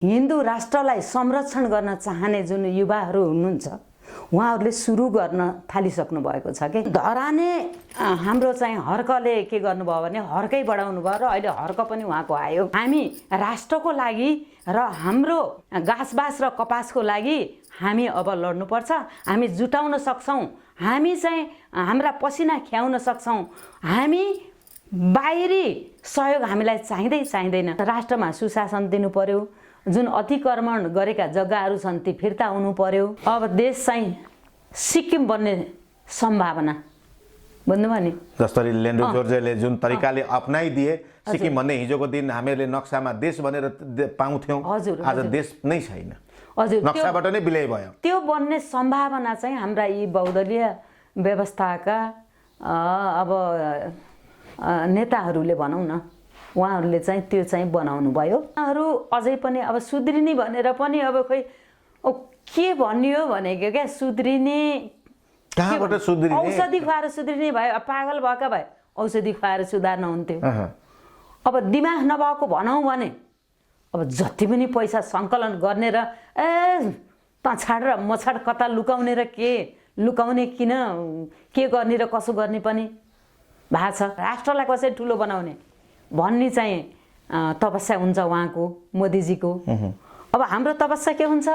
हिन्दू राष्ट्रलाई संरक्षण गर्न चाहने जुन युवाहरू हुनुहुन्छ उहाँहरूले सुरु गर्न थालिसक्नु भएको छ के धराने हाम्रो चाहिँ हर्कले के गर्नुभयो भने हर्कै बढाउनु भयो र अहिले हर्क पनि उहाँको आयो। हामी राष्ट्रको लागि र हाम्रो घाँसबास र कपासको लागि हामी अब लड्नुपर्छ। हामी जुटाउन सक्छौँ, हामी चाहिँ हाम्रा पसिना ख्याउन सक्छौँ। हामी बाहिरी सहयोग हामीलाई चाहिँदैन। राष्ट्रमा सुशासन दिनु पर्यो, जुन अतिक्रमण गरेका जग्गाहरू छन् ती फिर्ता हुनु पर्यो। अब देश चाहिँ सिक्किम बन्ने सम्भावना बुझ्नुभयो नि। जसरी लेन्डु जोर्जेले जुन तरिकाले अपनाइदिए सिक्किम भन्ने हिजोको दिन हामीहरूले नक्सामा देश भनेर पाउँथ्यौँ, आज देश नै छैन। हजुर, नक्साबाट नै विलय भयो। त्यो बन्ने सम्भावना चाहिँ हाम्रा यी बहुदलीय व्यवस्थाका अब नेताहरूले भनौँ न, उहाँहरूले चाहिँ त्यो चाहिँ बनाउनु भयो। उहाँहरू अझै पनि अब सुध्रिने भनेर पनि अब खोइ के भनियो भनेको क्या, सुध्रिने कहाँबाट सुध्रिने? औषधि खुवाएर सुध्रिने भयो। पागल भएका भए औषधि खुवाएर सुधार्न हुन्थ्यो। अब दिमाग नभएको भनौँ भने अब जति पनि पैसा सङ्कलन गर्ने र त छाड र म छाड कता लुकाउने र के लुकाउने, किन के गर्ने र कसो गर्ने पनि भएको छ। राष्ट्रलाई कसरी ठुलो बनाउने भन्ने चाहिँ तपस्या हुन्छ उहाँको, मोदीजीको। अब हाम्रो तपस्या के हुन्छ?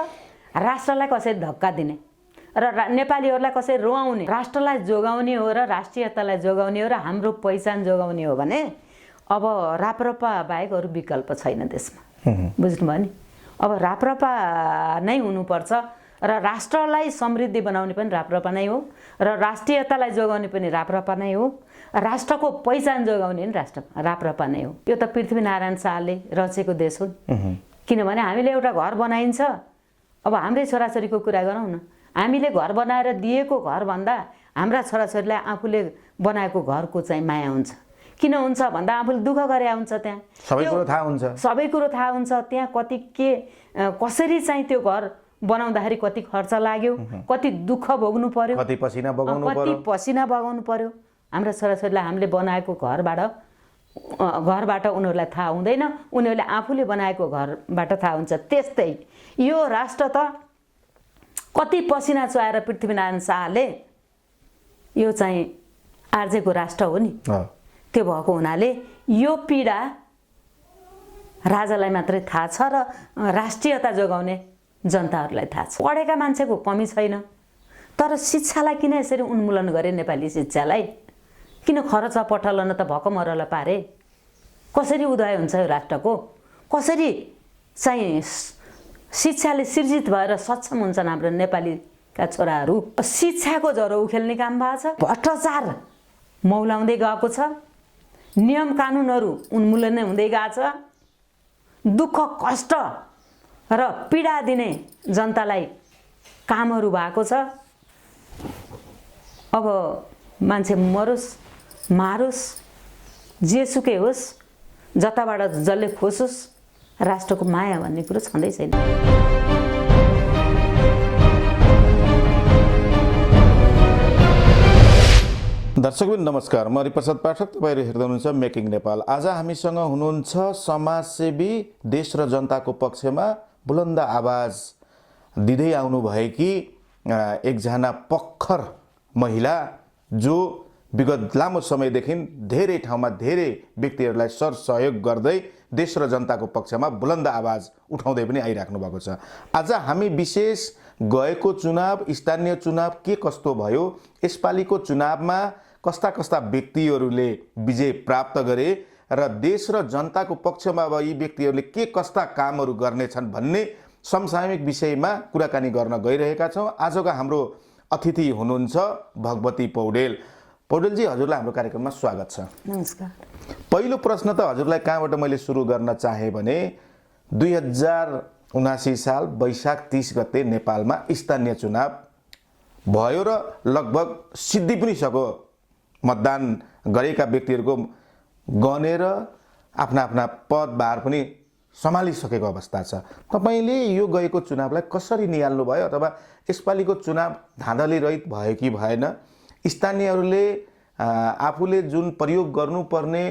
राष्ट्रलाई कसरी धक्का दिने र नेपालीहरूलाई कसरी रुवाउने, राष्ट्रलाई जोगाउने हो र राष्ट्रियतालाई जोगाउने हो र हाम्रो पहिचान जोगाउने हो भने अब राप्रपा बाहेक अरू विकल्प छैन देशमा। बुझ्नुभयो नि? अब राप्रपा नै हुनुपर्छ र राष्ट्रलाई समृद्धि बनाउने पनि राप्रपा नै हो र राष्ट्रियतालाई जोगाउने पनि राप्रपा नै हो, राष्ट्रको पहिचान जोगाउने पनि राप्रपा नै हो। यो त पृथ्वीनारायण शाहले रचेको देश हो। किनभने हामीले एउटा घर बनाइन्छ, अब हाम्रै छोराछोरीको कुरा गरौँ न, हामीले घर बनाएर दिएको घरभन्दा हाम्रा छोराछोरीलाई आफूले बनाएको घरको चाहिँ माया हुन्छ। किन हुन्छ भन्दा आफूले दुःख गरे हुन्छ, त्यहाँ सबै कुरो थाहा हुन्छ। त्यहाँ कति के कसरी चाहिँ त्यो घर बनाउँदाखेरि कति खर्च लाग्यो, कति दुःख भोग्नु पर्यो, कति पसिना बगाउनु पर्यो। हाम्रा छोराछोरीलाई हामीले बनाएको घरबाट उनीहरूलाई थाहा हुँदैन, उनीहरूले आफूले बनाएको घरबाट थाहा हुन्छ। त्यस्तै यो राष्ट्र त कति पसिना चुहाएर पृथ्वीनारायण शाहले यो चाहिँ आर्जेको राष्ट्र हो नि। त्यो भएको हुनाले यो पीडा राजालाई मात्रै थाहा छ र राष्ट्रियता जोगाउने जनताहरूलाई थाहा छ। पढेका मान्छेको कमी छैन, तर शिक्षालाई किन यसरी उन्मूलन गरे? नेपाली शिक्षालाई किन खरच पठलन त भकमरलाई पारे? कसरी उदय हुन्छ यो राष्ट्रको? कसरी चाहिँ शिक्षाले सिर्जित भएर सक्षम हुन्छन् हाम्रो नेपालीका छोराहरू? शिक्षाको ज्वरो उखेल्ने काम भएको छ, भ्रष्टाचार मौलाउँदै गएको छ, नियम कानुनहरू उन्मूलन हुँदै गएको छ, दुःख कष्ट र पीडा दिने जनतालाई कामहरू भएको छ। अब मान्छे मरोस् मारोस् जेसुकै होस्, जताबाट जसले खोसोस्, राष्ट्रको माया भन्ने कुरो छँदै छैन। दर्शकबिन नमस्कार, म हरिप्रसाद पाठक, तपाईहरु हेर्दै हुनुहुन्छ मेकिङ नेपाल। आज हामीसँग हुनुहुन्छ समाजसेवी, देश र जनताको पक्षमा बुलन्द आवाज दिँदै आउनु भएकी एकजना पक्खर महिला, जो विगत लामो समयदेखि धेरै ठाउँमा धेरै व्यक्तिहरूलाई सहयोग गर्दै देश र जनताको पक्षमा बुलन्द आवाज उठाउँदै पनि आइराख्नु भएको छ। आज हामी विशेष गएको चुनाव, स्थानीय चुनाव के कस्तो भयो, यसपालिको चुनावमा कस्ता कस्ता व्यक्तिहरूले विजय प्राप्त गरे र देश र जनताको पक्षमा अब यी व्यक्तिहरूले के कस्ता कामहरू गर्नेछन् भन्ने समसामयिक विषयमा कुराकानी गर्न गइरहेका छौँ। आजको हाम्रो अतिथि हुनुहुन्छ भगवती पौडेल। पौडेलजी, हजुरलाई हाम्रो कार्यक्रममा स्वागत छ। नमस्कार। पहिलो प्रश्न त हजुरलाई कहाँबाट मैले सुरु गर्न चाहे भने 2079 साल वैशाख 30 गते नेपालमा स्थानीय चुनाव भयो र लगभग सिद्धि पनि सक्यो। मतदान गरेका व्यक्तिहरूको गनेर आफ्ना आफ्ना पदभार पनि सम्हालिसकेको अवस्था छ। तपाईले यो गएको चुनावलाई कसरी निहाल्नु भयो, अथवा यसपालिको चुनाव धाँधली रहित भयो कि भएन? स्थानीयहरूले आफूले जुन प्रयोग गर्नुपर्ने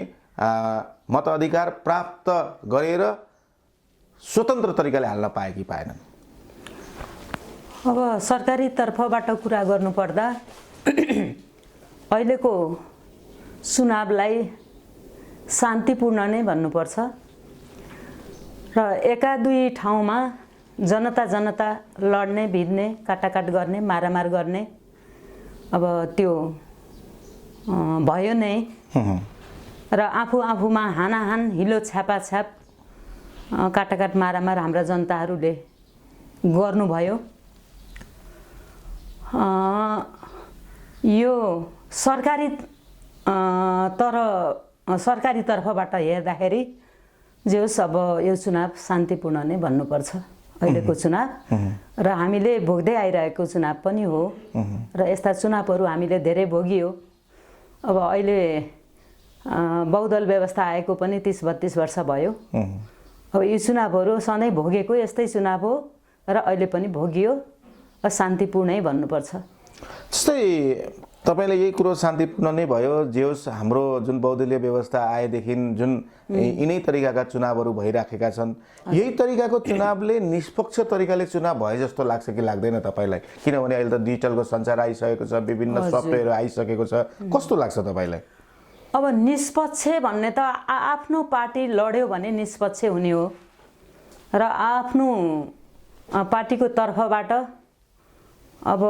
मताधिकार प्राप्त गरेर स्वतन्त्र तरिकाले हाल्न पाए कि पाएनन्? अब सरकारी तर्फबाट कुरा गर्नुपर्दा अहिलेको चुनावलाई शान्तिपूर्ण नै भन्नुपर्छ र एका दुई ठाउँमा जनता लड्ने भिड्ने काटाकाट गर्ने मारामार गर्ने अब त्यो भयो नै र आफूमा हानाहान हिलो छ्यापाछ्याप काटाकाट मारामार हाम्रा जनताहरूले गर्नुभयो। यो सरकारी तर्फबाट हेर्दाखेरि जे होस् अब यो चुनाव शान्तिपूर्ण नै भन्नुपर्छ अहिलेको चुनाव र हामीले भोग्दै आइरहेको चुनाव पनि हो र यस्ता चुनावहरू हामीले धेरै भोगियो। अब अहिले बहुदल व्यवस्था आएको पनि 30-32 वर्ष भयो। अब यो चुनावहरू सधैँ भोगेको यस्तै चुनाव हो र अहिले पनि भोगियो, शान्तिपूर्णै भन्नुपर्छ। जस्तै तपाईले यही कुरो शान्तिपूर्ण नै भयो, जे होस् हाम्रो जुन बहुदलीय व्यवस्था आएदेखि जुन यिनै तरिकाका चुनावहरू भइराखेका छन्, यही तरिकाको चुनावले निष्पक्ष तरिकाले चुनाव भए जस्तो लाग्छ कि लाग्दैन तपाईलाई? किनभने अहिले त डिजिटलको सञ्चार आइसकेको छ, विभिन्न सफ्टवेयर आइसकेको छ, कस्तो लाग्छ तपाईलाई? अब निष्पक्ष भन्ने त आफ्नो पार्टी लड्यो भने निष्पक्ष हुने हो र आफ्नो पार्टीको तर्फबाट अब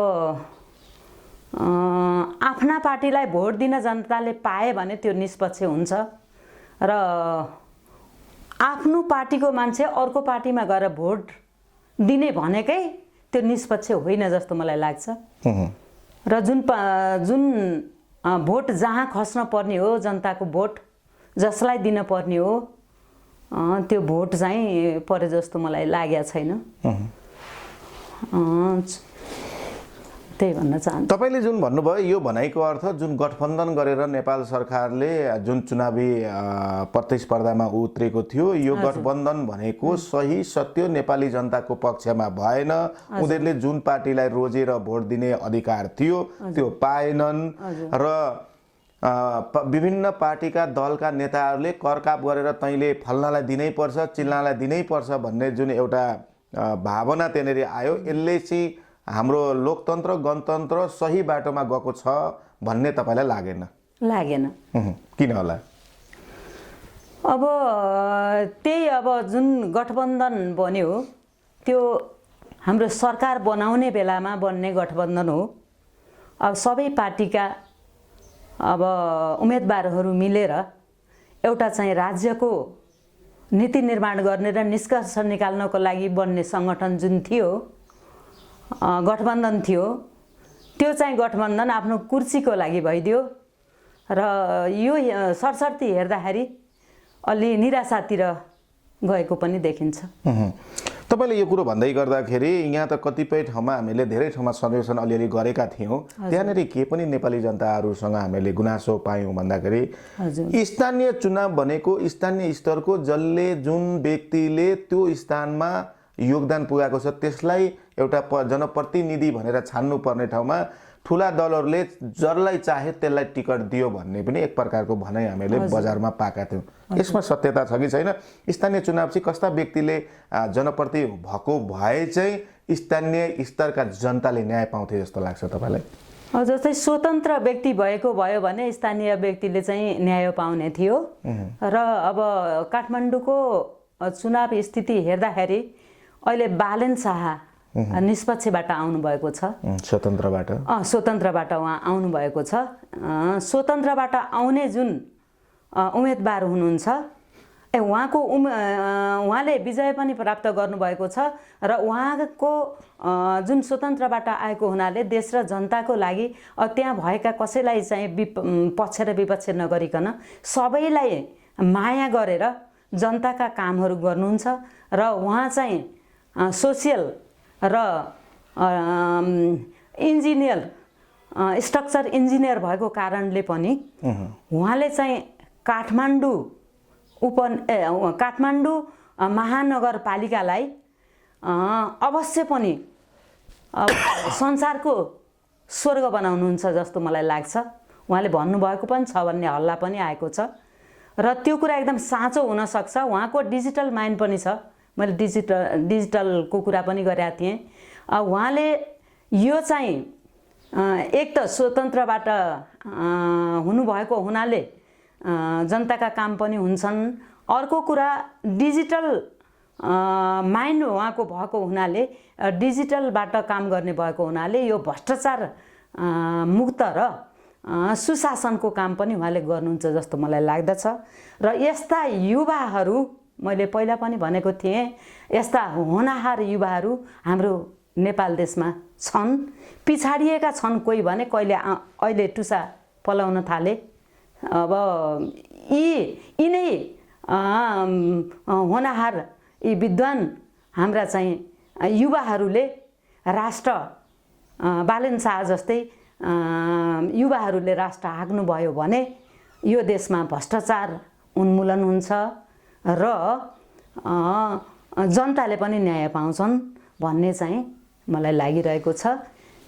आफ्ना पार्टीलाई भोट दिन जनताले पाए भने त्यो निष्पक्ष हुन्छ र आफ्नो पार्टीको मान्छे अर्को पार्टीमा गएर भोट दिने भनेकै त्यो निष्पक्ष होइन जस्तो मलाई लाग्छ। र जुन भोट जहाँ खस्न पर्ने हो, जनताको भोट जसलाई दिन पर्ने हो, त्यो भोट चाहिँ परे जस्तो मलाई लागेको छैन। त्यही भन्न चाहन्छु। तपाईले जुन भन्नुभयो यो भनाइको अर्थ जुन गठबन्धन गरेर नेपाल सरकारले जुन चुनावी प्रतिस्पर्धामा उत्रेको थियो, यो गठबन्धन भनेको सही सत्य नेपाली जनताको पक्षमा भएन। उनीहरूले जुन पार्टीलाई रोजेर भोट दिने अधिकार थियो त्यो पाएनन् र विभिन्न पार्टीका दलका नेताहरूले करकाप गरेर तैँले फल्नालाई दिनै पर्छ, चिल्नालाई दिनै पर्छ भन्ने जुन एउटा भावना त्यहाँनिर आयो, यसले चाहिँ हाम्रो लोकतन्त्र गणतन्त्र सही बाटोमा गएको छ भन्ने तपाईलाई लागेन? लागेन। किन होला? अब त्यही अब जुन गठबन्धन बन्यो त्यो हाम्रो सरकार बनाउने बेलामा बन्ने गठबन्धन हो। अब सबै पार्टीका अब उम्मेदवारहरू मिलेर एउटा चाहिँ राज्यको नीति निर्माण गर्ने र निष्कर्ष निकाल्नको लागि बन्ने सङ्गठन जुन थियो, गठबन्धन थियो, त्यो चाहिँ गठबन्धन आफ्नो कुर्सीको लागि भइदियो र यो सरसर्ती हेर्दाखेरि अलि निराशातिर गएको पनि देखिन्छ। तपाईले यो कुरो भन्दै गर्दाखेरि यहाँ त कतिपय ठाउँमा हामीले धेरै ठाउँमा सर्वेक्षण अलिअलि गरेका थियौँ, त्यहाँनिर के पनि नेपाली जनताहरूसँग हामीले गुनासो पायौँ भन्दाखेरि स्थानीय चुनाव भनेको स्थानीय स्तरको जसले जुन व्यक्तिले त्यो स्थानमा योगदान पुगाएको छ त्यसलाई एउटा जनप्रतिनिधि भनेर छान्नु पर्ने ठाउँमा ठुला दलहरूले जसलाई चाहे त्यसलाई टिकट दियो भन्ने पनि एक प्रकारको भनाइ हामीले बजारमा पाएका थियौँ। यसमा सत्यता छ कि छैन? स्थानीय चुनाव चाहिँ कस्ता व्यक्तिले जनप्रति भएको भए चाहिँ स्थानीय स्तरका जनताले न्याय पाउँथे जस्तो लाग्छ तपाईलाई? जस्तै स्वतन्त्र व्यक्ति भएको भयो भने स्थानीय व्यक्तिले चाहिँ न्याय पाउने थियो र अब काठमाडौँको चुनाव स्थिति हेर्दाखेरि अहिले बालेन शाह निष्पक्षबाट आउनुभएको छ, स्वतन्त्रबाट उहाँ आउनुभएको छ। स्वतन्त्रबाट आउने जुन उम्मेदवार हुनुहुन्छ उहाँले विजय पनि प्राप्त गर्नुभएको छ र उहाँको जुन स्वतन्त्रबाट आएको हुनाले देश र जनताको लागि त्यहाँ भएका कसैलाई चाहिँ पक्ष र विपक्ष नगरिकन सबैलाई माया गरेर जनताका कामहरू गर्नुहुन्छ र उहाँ चाहिँ सोसियल र इन्जिनियर स्ट्रक्चर इन्जिनियर भएको कारणले पनि उहाँले चाहिँ काठमाडौँ महानगरपालिकालाई अवश्य पनि संसारको स्वर्ग बनाउनुहुन्छ जस्तो मलाई लाग्छ। उहाँले भन्नुभएको पनि छ भन्ने हल्ला पनि आएको छ र त्यो कुरा एकदम साँचो हुनसक्छ। उहाँको डिजिटल माइन्ड पनि छ, मैले डिजिटलको कुरा पनि गरेका थिएँ। उहाँले यो चाहिँ एक त स्वतन्त्रबाट हुनुभएको हुनाले जनताका काम पनि हुन्छन्। अर्को कुरा डिजिटल माइन्ड उहाँको भएको हुनाले, डिजिटलबाट काम गर्ने भएको हुनाले यो भ्रष्टाचार मुक्त र सुशासनको काम पनि उहाँले गर्नुहुन्छ जस्तो मलाई लाग्दछ। र यस्ता युवाहरू, मैले पहिला पनि भनेको थिएँ, यस्ता होनहार युवाहरू हाम्रो नेपाल देशमा छन्। पिछाडिएका छन् कोही भने, अहिले टुसा पलाउन थाले। अब यिनै होनहार यी विद्वान हाम्रा चाहिँ युवाहरूले राष्ट्र, बालेन शाह जस्तै युवाहरूले राष्ट्र हाँक्नुभयो भने यो देशमा भ्रष्टाचार उन्मूलन हुन्छ र जनताले पनि न्याय पाउँछन् भन्ने चाहिँ मलाई लागिरहेको छ।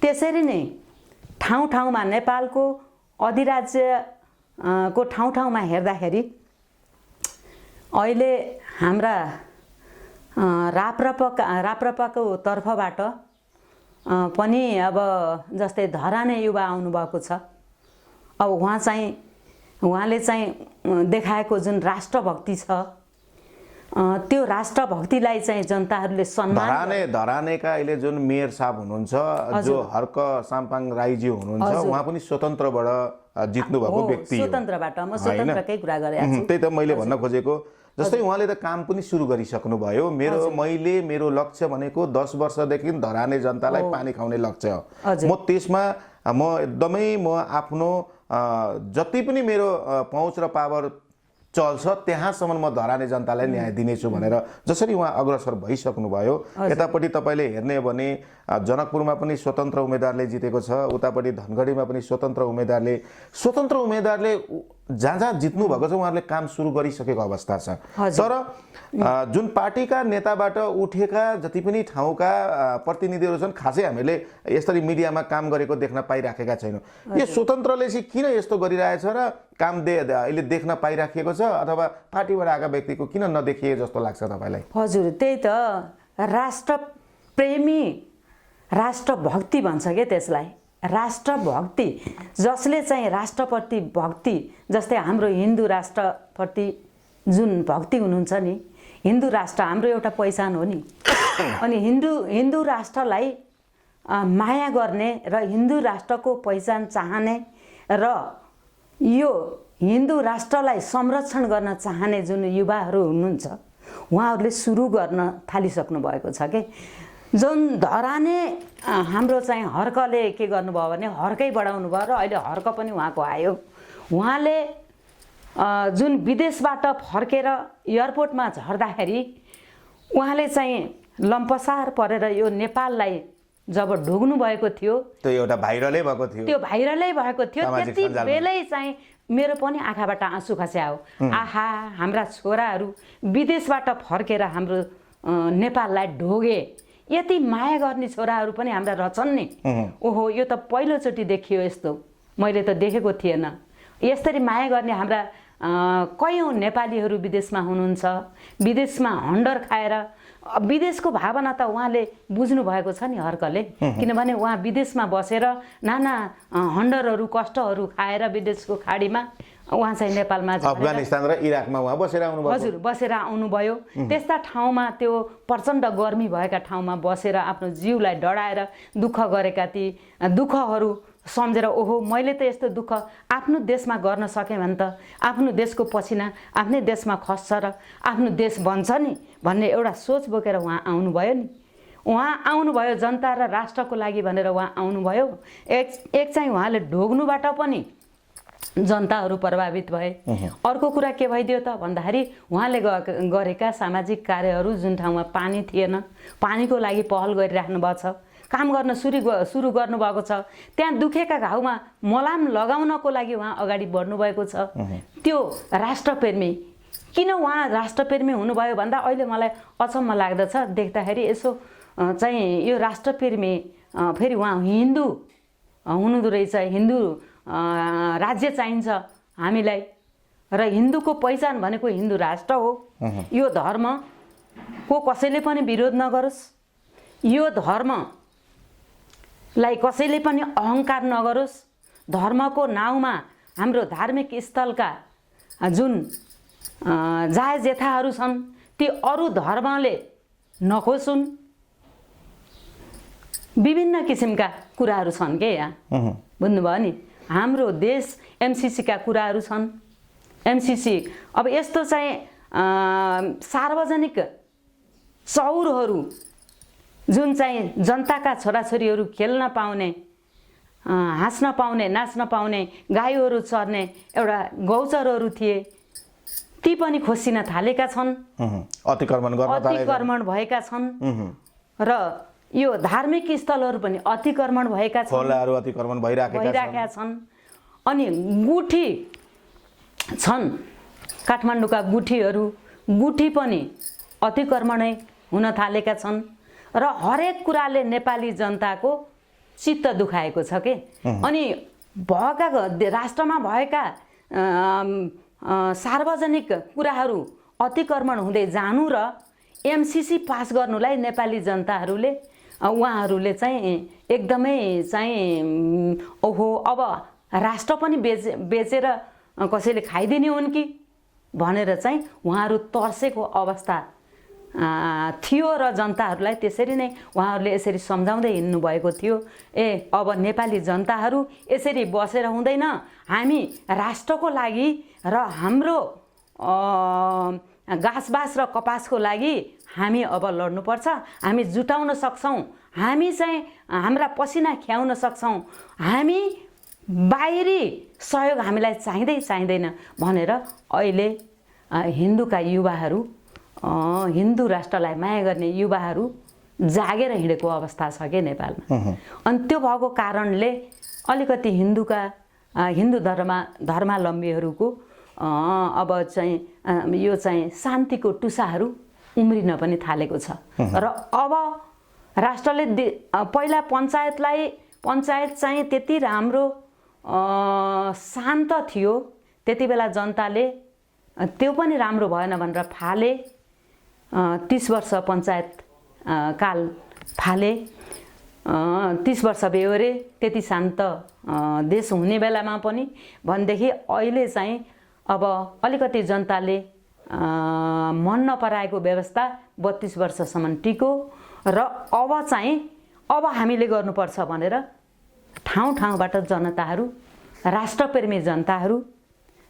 त्यसरी नै ठाउँ ठाउँमा, नेपालको अधिराज्यको ठाउँ ठाउँमा हेर्दाखेरि अहिले हाम्रा राप्रपाको तर्फबाट पनि अब जस्तै धराने युवा आउनुभएको छ। अब उहाँले चाहिँ देखाएको जुन राष्ट्रभक्ति छ, त्यो राष्ट्रभक्तिलाई चाहिँ जनताहरूले सम्मान। धरानेका अहिले जुन मेयर साहब हुनुहुन्छ, जो हर्क साम्पाङ राईजी हुनुहुन्छ, उहाँ पनि स्वतन्त्रबाट जित्नु भएको व्यक्ति हो। स्वतन्त्रबाट, म स्वतन्त्रकै कुरा गरेको छु। त्यही त मैले भन्न खोजेको। जस्तै उहाँले त काम पनि सुरु गरिसक्नु भयो। मेरो लक्ष्य भनेको 10 वर्षदेखि धराने जनतालाई पानी खुवाउने लक्ष्य हो। म त्यसमा एकदमै आफ्नो जति पनि मेरो पहुँच र पावर चल्छ त्यहाँसम्म म धराने जनतालाई न्याय दिनेछु भनेर जसरी उहाँ अग्रसर भइसक्नु भयो। यतापट्टि तपाईँले हेर्ने हो भने जनकपुरमा पनि स्वतन्त्र उम्मेदवारले जितेको छ, उतापट्टि धनगढीमा पनि स्वतन्त्र उम्मेदवारले जहाँ जहाँ जित्नु भएको छ उहाँहरूले काम सुरु गरिसकेको अवस्था छ। तर जुन पार्टीका नेताबाट उठेका जति पनि ठाउँका प्रतिनिधिहरू छन्, खासै हामीले यसरी मिडियामा काम गरेको देख्न पाइराखेका छैनौँ। यो स्वतन्त्रले चाहिँ किन यस्तो गरिरहेछ र काम अहिले देख्न पाइराखेको छ, अथवा पार्टीबाट आएका व्यक्तिको किन नदेखिए जस्तो लाग्छ तपाईँलाई? हजुर, त्यही त राष्ट्रप्रेमी, राष्ट्रभक्ति भन्छ क्या त्यसलाई। राष्ट्रभक्ति जसले चाहिँ राष्ट्रप्रति भक्ति, जस्तै हाम्रो हिन्दू राष्ट्रप्रति जुन भक्ति हुनुहुन्छ नि, हिन्दू राष्ट्र हाम्रो एउटा पहिचान हो नि। अनि हिन्दू राष्ट्रलाई माया गर्ने र हिन्दू राष्ट्रको पहिचान चाहने र यो हिन्दू राष्ट्रलाई संरक्षण गर्न चाहने जुन युवाहरू हुनुहुन्छ, उहाँहरूले सुरु गर्न थालिसक्नु भएको छ कि जुन धराने हाम्रो चाहिँ हर्कले के गर्नुभयो भने हर्कै बढाउनु भयो र अहिले हर्क पनि उहाँको आयो। उहाँले जुन विदेशबाट फर्केर एयरपोर्टमा झर्दाखेरि उहाँले चाहिँ लम्पसार परेर यो नेपाललाई जब ढोग्नु भएको थियो, त्यो एउटा भाइरलै भएको थियो। त्यति बेलै चाहिँ मेरो पनि आँखाबाट आँसु खस्यायो। आहा, हाम्रा छोराहरू विदेशबाट फर्केर हाम्रो नेपाललाई ढोगे, यति माया गर्ने छोराहरू पनि हाम्रा रहन्छन् नि। ओहो, यो त पहिलोचोटि देखियो, यस्तो मैले त देखेको थिएन। यसरी माया गर्ने हाम्रा कयौँ नेपालीहरू विदेशमा हुनुहुन्छ। विदेशमा हन्डर खाएर, विदेशको भावना त उहाँले बुझ्नु भएको छ नि हर्कले, किनभने उहाँ विदेशमा बसेर नाना हन्डरहरू कष्टहरू खाएर विदेशको खाडीमा उहाँ चाहिँ नेपालमा अफगानिस्तान र इराकमा उहाँ बसेर आउनुभयो। हजुर, बसेर आउनुभयो। त्यस्ता ठाउँमा, त्यो प्रचण्ड गर्मी भएका ठाउँमा बसेर आफ्नो जिउलाई डढाएर दुःख गरेका ती दुःखहरू सम्झेर ओहो, मैले त यस्तो दुःख आफ्नो देशमा गर्न सकेँ भने त आफ्नो देशको पसिना आफ्नै देशमा खस्छ र आफ्नो देश बन्छ नि भन्ने एउटा सोच बोकेर उहाँ आउनुभयो नि। उहाँ आउनुभयो जनता र राष्ट्रको लागि भनेर उहाँ आउनुभयो। एक चाहिँ उहाँले ढोग्नुबाट पनि जनताहरू प्रभावित भए। अर्को कुरा के भइदियो त भन्दाखेरि उहाँले गरेका सामाजिक कार्यहरू, जुन ठाउँमा पानी थिएन, पानीको लागि पहल गरिराख्नु भएको छ, काम गर्न सुरु गर्नुभएको छ। त्यहाँ दुखेका घाउमा मलाम लगाउनको लागि उहाँ अगाडि बढ्नुभएको छ। त्यो राष्ट्रप्रेमी, किन उहाँ राष्ट्रप्रेमी हुनुभयो भन्दा अहिले मलाई अचम्म लाग्दछ देख्दाखेरि। यसो चाहिँ यो राष्ट्रप्रेमी फेरि उहाँ हिन्दू हुनुहुँदो रहेछ। हिन्दू राज्य चाहिन्छ हामीलाई, र हिन्दूको पहिचान भनेको हिन्दू राष्ट्र हो। यो धर्म को कसैले पनि विरोध नगरोस्, यो धर्मलाई कसैले पनि अहङ्कार नगरोस्, धर्मको नाउँमा हाम्रो धार्मिक स्थलका जुन जायज यथाहरू छन् ती अरू धर्मले नखोसुन्, विभिन्न किसिमका कुराहरू छन् के यहाँ, बुझ्नुभयो नि। हाम्रो देश एमसिसीका कुराहरू छन्। एमसिसी अब यस्तो चाहिँ सार्वजनिक चौरहरू जुन चाहिँ जनताका छोराछोरीहरू खेल्न पाउने, हाँस्न पाउने, नाच्न पाउने, गाईहरू चर्ने एउटा गौचरहरू थिए, ती पनि खोसिन थालेका छन्, अतिक्रमण भएका छन्। र यो धार्मिक स्थलहरू पनि अतिक्रमण भएका छन्, भइराखेका छन्। अनि गुठी छन्, काठमाडौँका गुठी पनि अतिक्रमणै हुन थालेका छन्। र हरेक कुराले नेपाली जनताको चित्त दुखाएको छ के। अनि भएका राष्ट्रमा भएका सार्वजनिक कुराहरू अतिक्रमण हुँदै जानु र एमसिसी पास गर्नुलाई नेपाली जनताहरूले उहाँहरूले चाहिँ एकदमै चाहिँ ओहो अब राष्ट्र पनि बेचेर कसैले खाइदिने हुन् कि भनेर चाहिँ उहाँहरू तर्सेको अवस्था थियो र जनताहरूलाई त्यसरी नै उहाँहरूले यसरी सम्झाउँदै हिँड्नु भएको थियो। अब नेपाली जनताहरू यसरी बसेर हुँदैन, हामी राष्ट्रको लागि र हाम्रो घाँसबास र कपासको लागि हामी अब लड्नुपर्छ, हामी जुटाउन सक्छौँ, हामी चाहिँ हाम्रा पसिना ख्याउन सक्छौँ, हामी बाहिरी सहयोग हामीलाई चाहिँदैन भनेर अहिले हिन्दूका युवाहरू, हिन्दू राष्ट्रलाई माया गर्ने युवाहरू जागेर हिँडेको अवस्था छ के नेपालमा। अनि त्यो भएको कारणले अलिकति हिन्दू धर्मावलम्बीहरूको अब चाहिँ यो चाहिँ शान्तिको टुसाहरू उम्रिन पनि थालेको छ। र अब राष्ट्रले पहिला पञ्चायत चाहिँ त्यति राम्रो शान्त थियो, त्यति बेला जनताले त्यो पनि राम्रो भएन भनेर फाले, 30 वर्ष पञ्चायत काल फाले, 30 वर्ष बेहोरे, त्यति शान्त देश हुने बेलामा पनि भनेदेखि अहिले चाहिँ अब अलिकति जनताले मन नपराएको व्यवस्था 32 वर्षसम्म टिको र अब हामीले गर्नुपर्छ भनेर ठाउँबाट जनताहरू, राष्ट्रप्रेमी जनताहरू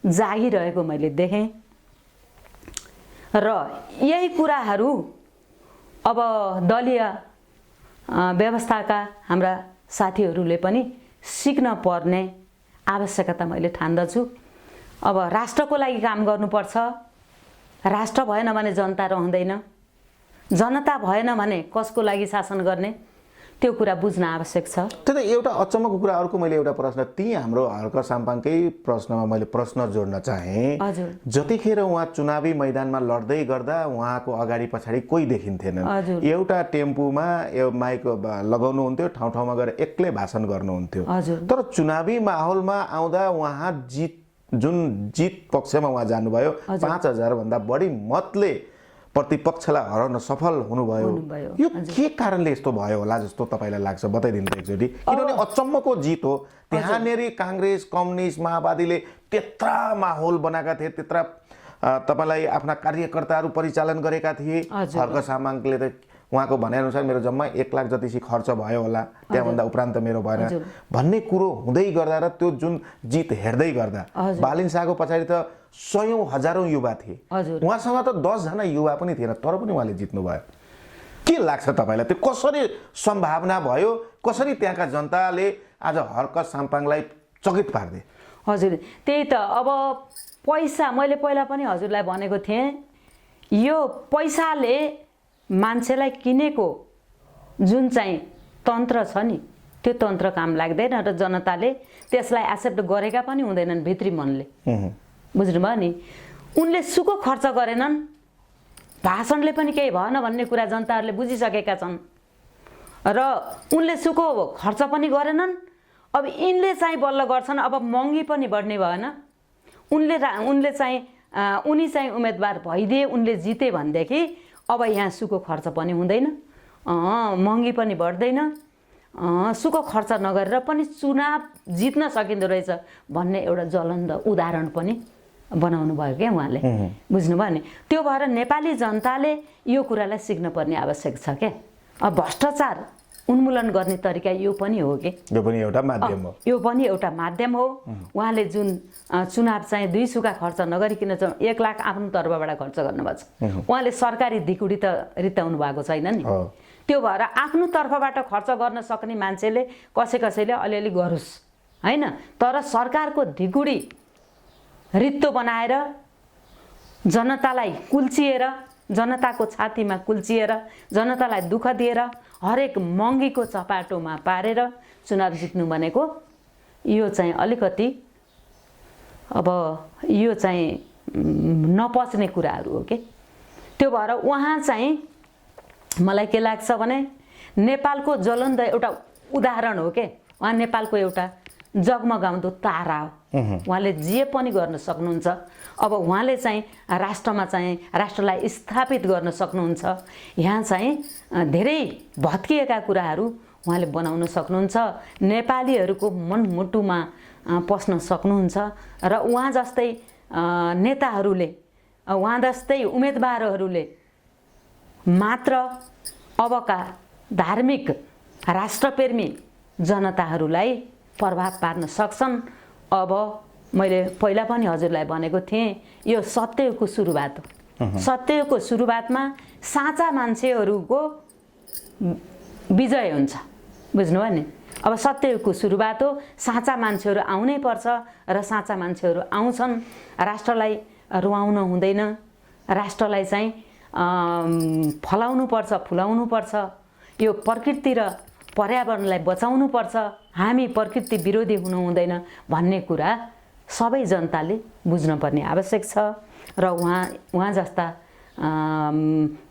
जागिरहेको मैले देखेँ। र यही कुराहरू अब दलीय व्यवस्थाका हाम्रा साथीहरूले पनि सिक्न पर्ने आवश्यकता मैले ठान्दछु। अब राष्ट्रको लागि काम गर्नुपर्छ, राष्ट्र भएन भने जनता रहँदैन, जनता भएन भने कसको लागि शासन गर्ने, त्यो कुरा बुझ्न आवश्यक छ। त्यही त एउटा अचम्मको कुरा। अर्को मैले एउटा प्रश्न हाम्रो हर्क साम्पाङकै प्रश्नमा मैले प्रश्न जोड्न चाहेँ। जतिखेर उहाँ चुनावी मैदानमा लड्दै गर्दा उहाँको अगाडि पछाडि कोही देखिन्थेन, एउटा टेम्पूमा माइक लगाउनुहुन्थ्यो, ठाउँमा गएर एक्लै भाषण गर्नुहुन्थ्यो। तर चुनावी माहौलमा आउँदा उहाँ जित पक्षमा उहाँ जानुभयो, 5000 भन्दा बढी मतले प्रतिपक्षलाई हराउन सफल हुनुभयो। यो के कारणले यस्तो भयो होला जस्तो तपाईलाई लाग्छ, बताइदिनु त एकचोटि। किनभने अचम्मको जित हो, त्यहाँनेर काङ्ग्रेस, कम्युनिस्ट, माओवादीले त्यत्रा माहौल बनाएका थिए, त्यत्रा तपाईलाई आफ्ना कार्यकर्ताहरू परिचालन गरेका थिए। हर्क सामाङले त उहाँको भनाइअनुसार मेरो जम्मा 1 लाख जतिसी खर्च भयो होला, त्यहाँभन्दा उपरान्त मेरो भएन भन्ने कुरो हुँदै गर्दा र त्यो जुन जित हेर्दै गर्दा बालिन शाहको पछाडि त सयौं हजारौं युवा थिए, उहाँसँग त 10 जना युवा पनि थिएन, तर पनि उहाँले जित्नु भयो। के लाग्छ तपाईलाई, त्यो कसरी सम्भावना भयो, कसरी त्यहाँका जनताले आज हर्क साम्पाङलाई चकित पार्दे? हजुर त्यही त। अब पैसा, मैले पहिला पनि हजुरलाई भनेको थिएँ, यो पैसाले मान्छेलाई किनेको जुन चाहिँ तन्त्र छ नि, त्यो तन्त्र काम लाग्दैन र जनताले त्यसलाई एक्सेप्ट गरेका पनि हुँदैनन् भित्री मनले। बुझ्नुभयो नि। उनले सुको खर्च गरेनन्, भाषणले पनि केही भएन भन्ने कुरा जनताहरूले बुझिसकेका छन् र उनले सुको खर्च पनि गरेनन्। अब यिनले चाहिँ बल्ल गर्छन्, अब महँगी पनि बढ्ने भएन। उनले चाहिँ उनी चाहिँ उम्मेदवार भइदिए, उनले जिते भनेदेखि अब यहाँ सुको खर्च पनि हुँदैन, महँगी पनि बढ्दैन, सुको खर्च नगरेर पनि चुनाव जित्न सकिँदो रहेछ भन्ने एउटा ज्वलन्त उदाहरण पनि बनाउनु भयो क्या उहाँले। बुझ्नुभयो नि? त्यो भएर नेपाली जनताले यो कुरालाई सिक्नुपर्ने आवश्यक छ क्या। अब भ्रष्टाचार उन्मूलन गर्ने तरिका यो पनि हो कि यो पनि एउटा माध्यम हो। यो पनि एउटा माध्यम हो। उहाँले जुन चुनाव चाहिँ 2 सुका खर्च नगरिकन 1 लाख आफ्नो तर्फबाट खर्च गर्नुभएको छ। उहाँले सरकारी धिकुडी त रित्ताउनु भएको छैन नि। त्यो भएर आफ्नो तर्फबाट खर्च गर्न सक्ने मान्छेले कसैले अलिअलि गरोस् हैन, तर सरकारको धिकुडी रित्तो बनाएर जनतालाई कुल्चिएर, जनताको छातीमा कुल्चिएर, जनतालाई दुःख दिएर, हरेक महँगीको चपाटोमा पारेर चुनाव जित्नु भनेको यो चाहिँ अलिकति अब यो चाहिँ नपच्ने कुराहरू हो के। त्यो भएर उहाँ चाहिँ मलाई के लाग्छ भने नेपालको ज्वलन्त एउटा उदाहरण हो के। उहाँ नेपालको एउटा जगमगाउँदो तारा हो। उहाँले जे पनि गर्न सक्नुहुन्छ। अब उहाँले चाहिँ राष्ट्रमा चाहिँ राष्ट्रलाई स्थापित गर्न सक्नुहुन्छ। यहाँ चाहिँ धेरै भत्किएका कुराहरू उहाँले बनाउन सक्नुहुन्छ। नेपालीहरूको मनमुटुमा पस्न सक्नुहुन्छ र उहाँ जस्तै नेताहरूले, उहाँ जस्तै उम्मेदवारहरूले मात्र अबका धार्मिक राष्ट्रप्रेमी जनताहरूलाई प्रभाव पार्न सक्छन्। अब मैले पहिला पनि हजुरलाई भनेको थिएँ, यो सत्यको सुरुवात हो। सत्यको सुरुवातमा साँचा मान्छेहरूको विजय हुन्छ। बुझ्नुभयो नि? अब सत्यको सुरुवात हो। साँचा मान्छेहरू आउनै पर्छ र साँचा मान्छेहरू आउँछन्। राष्ट्रलाई रुवाउन हुँदैन, राष्ट्रलाई चाहिँ फलाउनु पर्छ, फुलाउनु पर्छ। यो प्रकृति र पर्यावरणलाई बचाउनु पर्छ। हामी प्रकृति विरोधी हुनु हुँदैन भन्ने कुरा सबै जनताले बुझ्नुपर्ने आवश्यक छ। र उहाँ जस्ता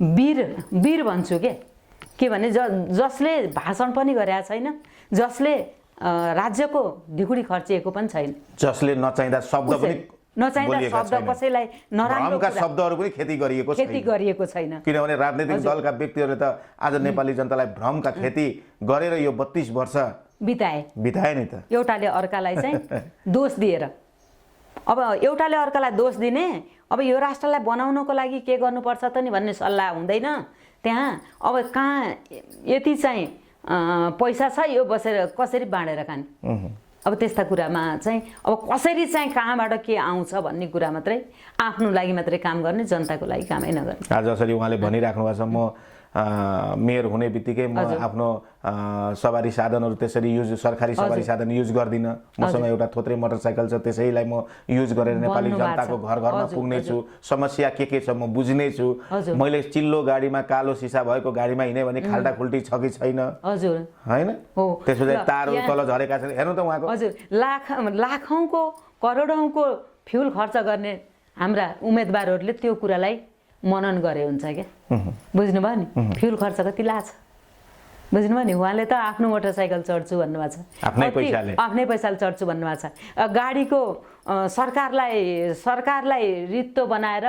वीर भन्छु के भने जसले भाषण पनि गरेका छैन, जसले राज्यको ढिकुडी खर्चिएको पनि छैन, जसले नचाहिँदा शब्द पनि नचाहिँदा शब्द कसैलाई नराम्रो शब्दहरू पनि खेती गरिएको छैन। किनभने राजनीतिक दलका व्यक्तिहरूले त आज नेपाली जनतालाई भ्रमका खेती गरेर यो 32 वर्ष बिताए नि त। एउटाले अर्कालाई चाहिँ दोष दिएर, अब एउटाले अर्कालाई दोष दिने, अब यो राष्ट्रलाई बनाउनको लागि के गर्नुपर्छ त नि भन्ने सल्लाह हुँदैन त्यहाँ। अब कहाँ यति चाहिँ पैसा छ, यो बसेर कसरी बाँडेर खाने। अब त्यस्ता कुरामा चाहिँ अब कसरी चाहिँ कहाँबाट के आउँछ भन्ने कुरा मात्रै, आफ्नो लागि मात्रै काम गर्ने, जनताको लागि कामै नगर्ने। आज जसरी उहाँले भनिराख्नु भएको छ, म मेयर हुने बित्तिकै म आफ्नो सवारी साधनहरू त्यसरी सरकारी सवारी साधन युज गर्दिनँ। मसँग एउटा थोत्रे मोटरसाइकल छ, त्यसैलाई म युज गरेर नेपाली जनताको घर घरमा पुग्नेछु। समस्या के छ म बुझ्नेछु। मैले चिल्लो गाडीमा कालो सिसा भएको गाडीमा हिँडेँ भने खाल्टा खुल्टी छ कि छैन होइन, त्यसपछि तारहरू तल झरेका छन्। हेर्नु त उहाँको हजुर लाखौँको करोडौँको फ्युल खर्च गर्ने हाम्रा उम्मेदवारहरूले त्यो कुरालाई मनन गरे हुन्छ क्या। बुझ्नुभयो नि? फ्युल खर्च कति लाग्छ बुझ्नुभयो नि? उहाँले त आफ्नो मोटरसाइकल चढ्छु भन्नुभएको छ, आफ्नै पैसाले चढ्छु भन्नुभएको छ। गाडीको सरकारलाई रित्तो बनाएर,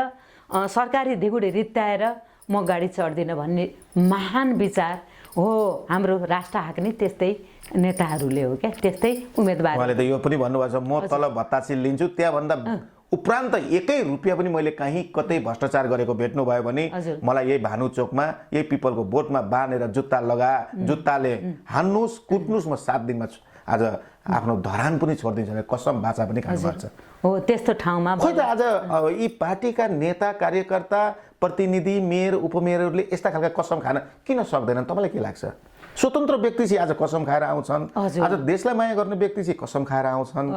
सरकारी धिकुडी रित्ताएर म गाडी चढ्दिनँ भन्ने महान विचार हो हाम्रो राष्ट्र हाँक्ने त्यस्तै नेताहरूले हो क्या, त्यस्तै उम्मेदवार। उहाँले त यो पनि भन्नुभएको छ, म तल भत्तासी लिन्छु, त्यहाँभन्दा उपरान्त 1 रुपियाँ पनि मैले कहीँ कतै भ्रष्टाचार गरेको भेट्नुभयो भने मलाई यही भानु चोकमा, यही पिपलको बोटमा बाँधेर जुत्ताले हान्नुहोस्, कुट्नुहोस्, म 7 दिनमा आज आफ्नो धरान पनि छोडिदिन्छु, कसम बाचा पनि खानुपर्छ हो त्यस्तो ठाउँमा। खोइ त आज यी पार्टीका नेता, कार्यकर्ता, प्रतिनिधि, मेयर, उपमेयरहरूले यस्ता खालका कसम खान किन सक्दैनन्? तपाईँलाई के लाग्छ? स्वतन्त्र व्यक्ति चाहिँ आज कसम खाएर आउँछन्, आज देशलाई माया गर्ने व्यक्ति चाहिँ कसम खाएर आउँछन्,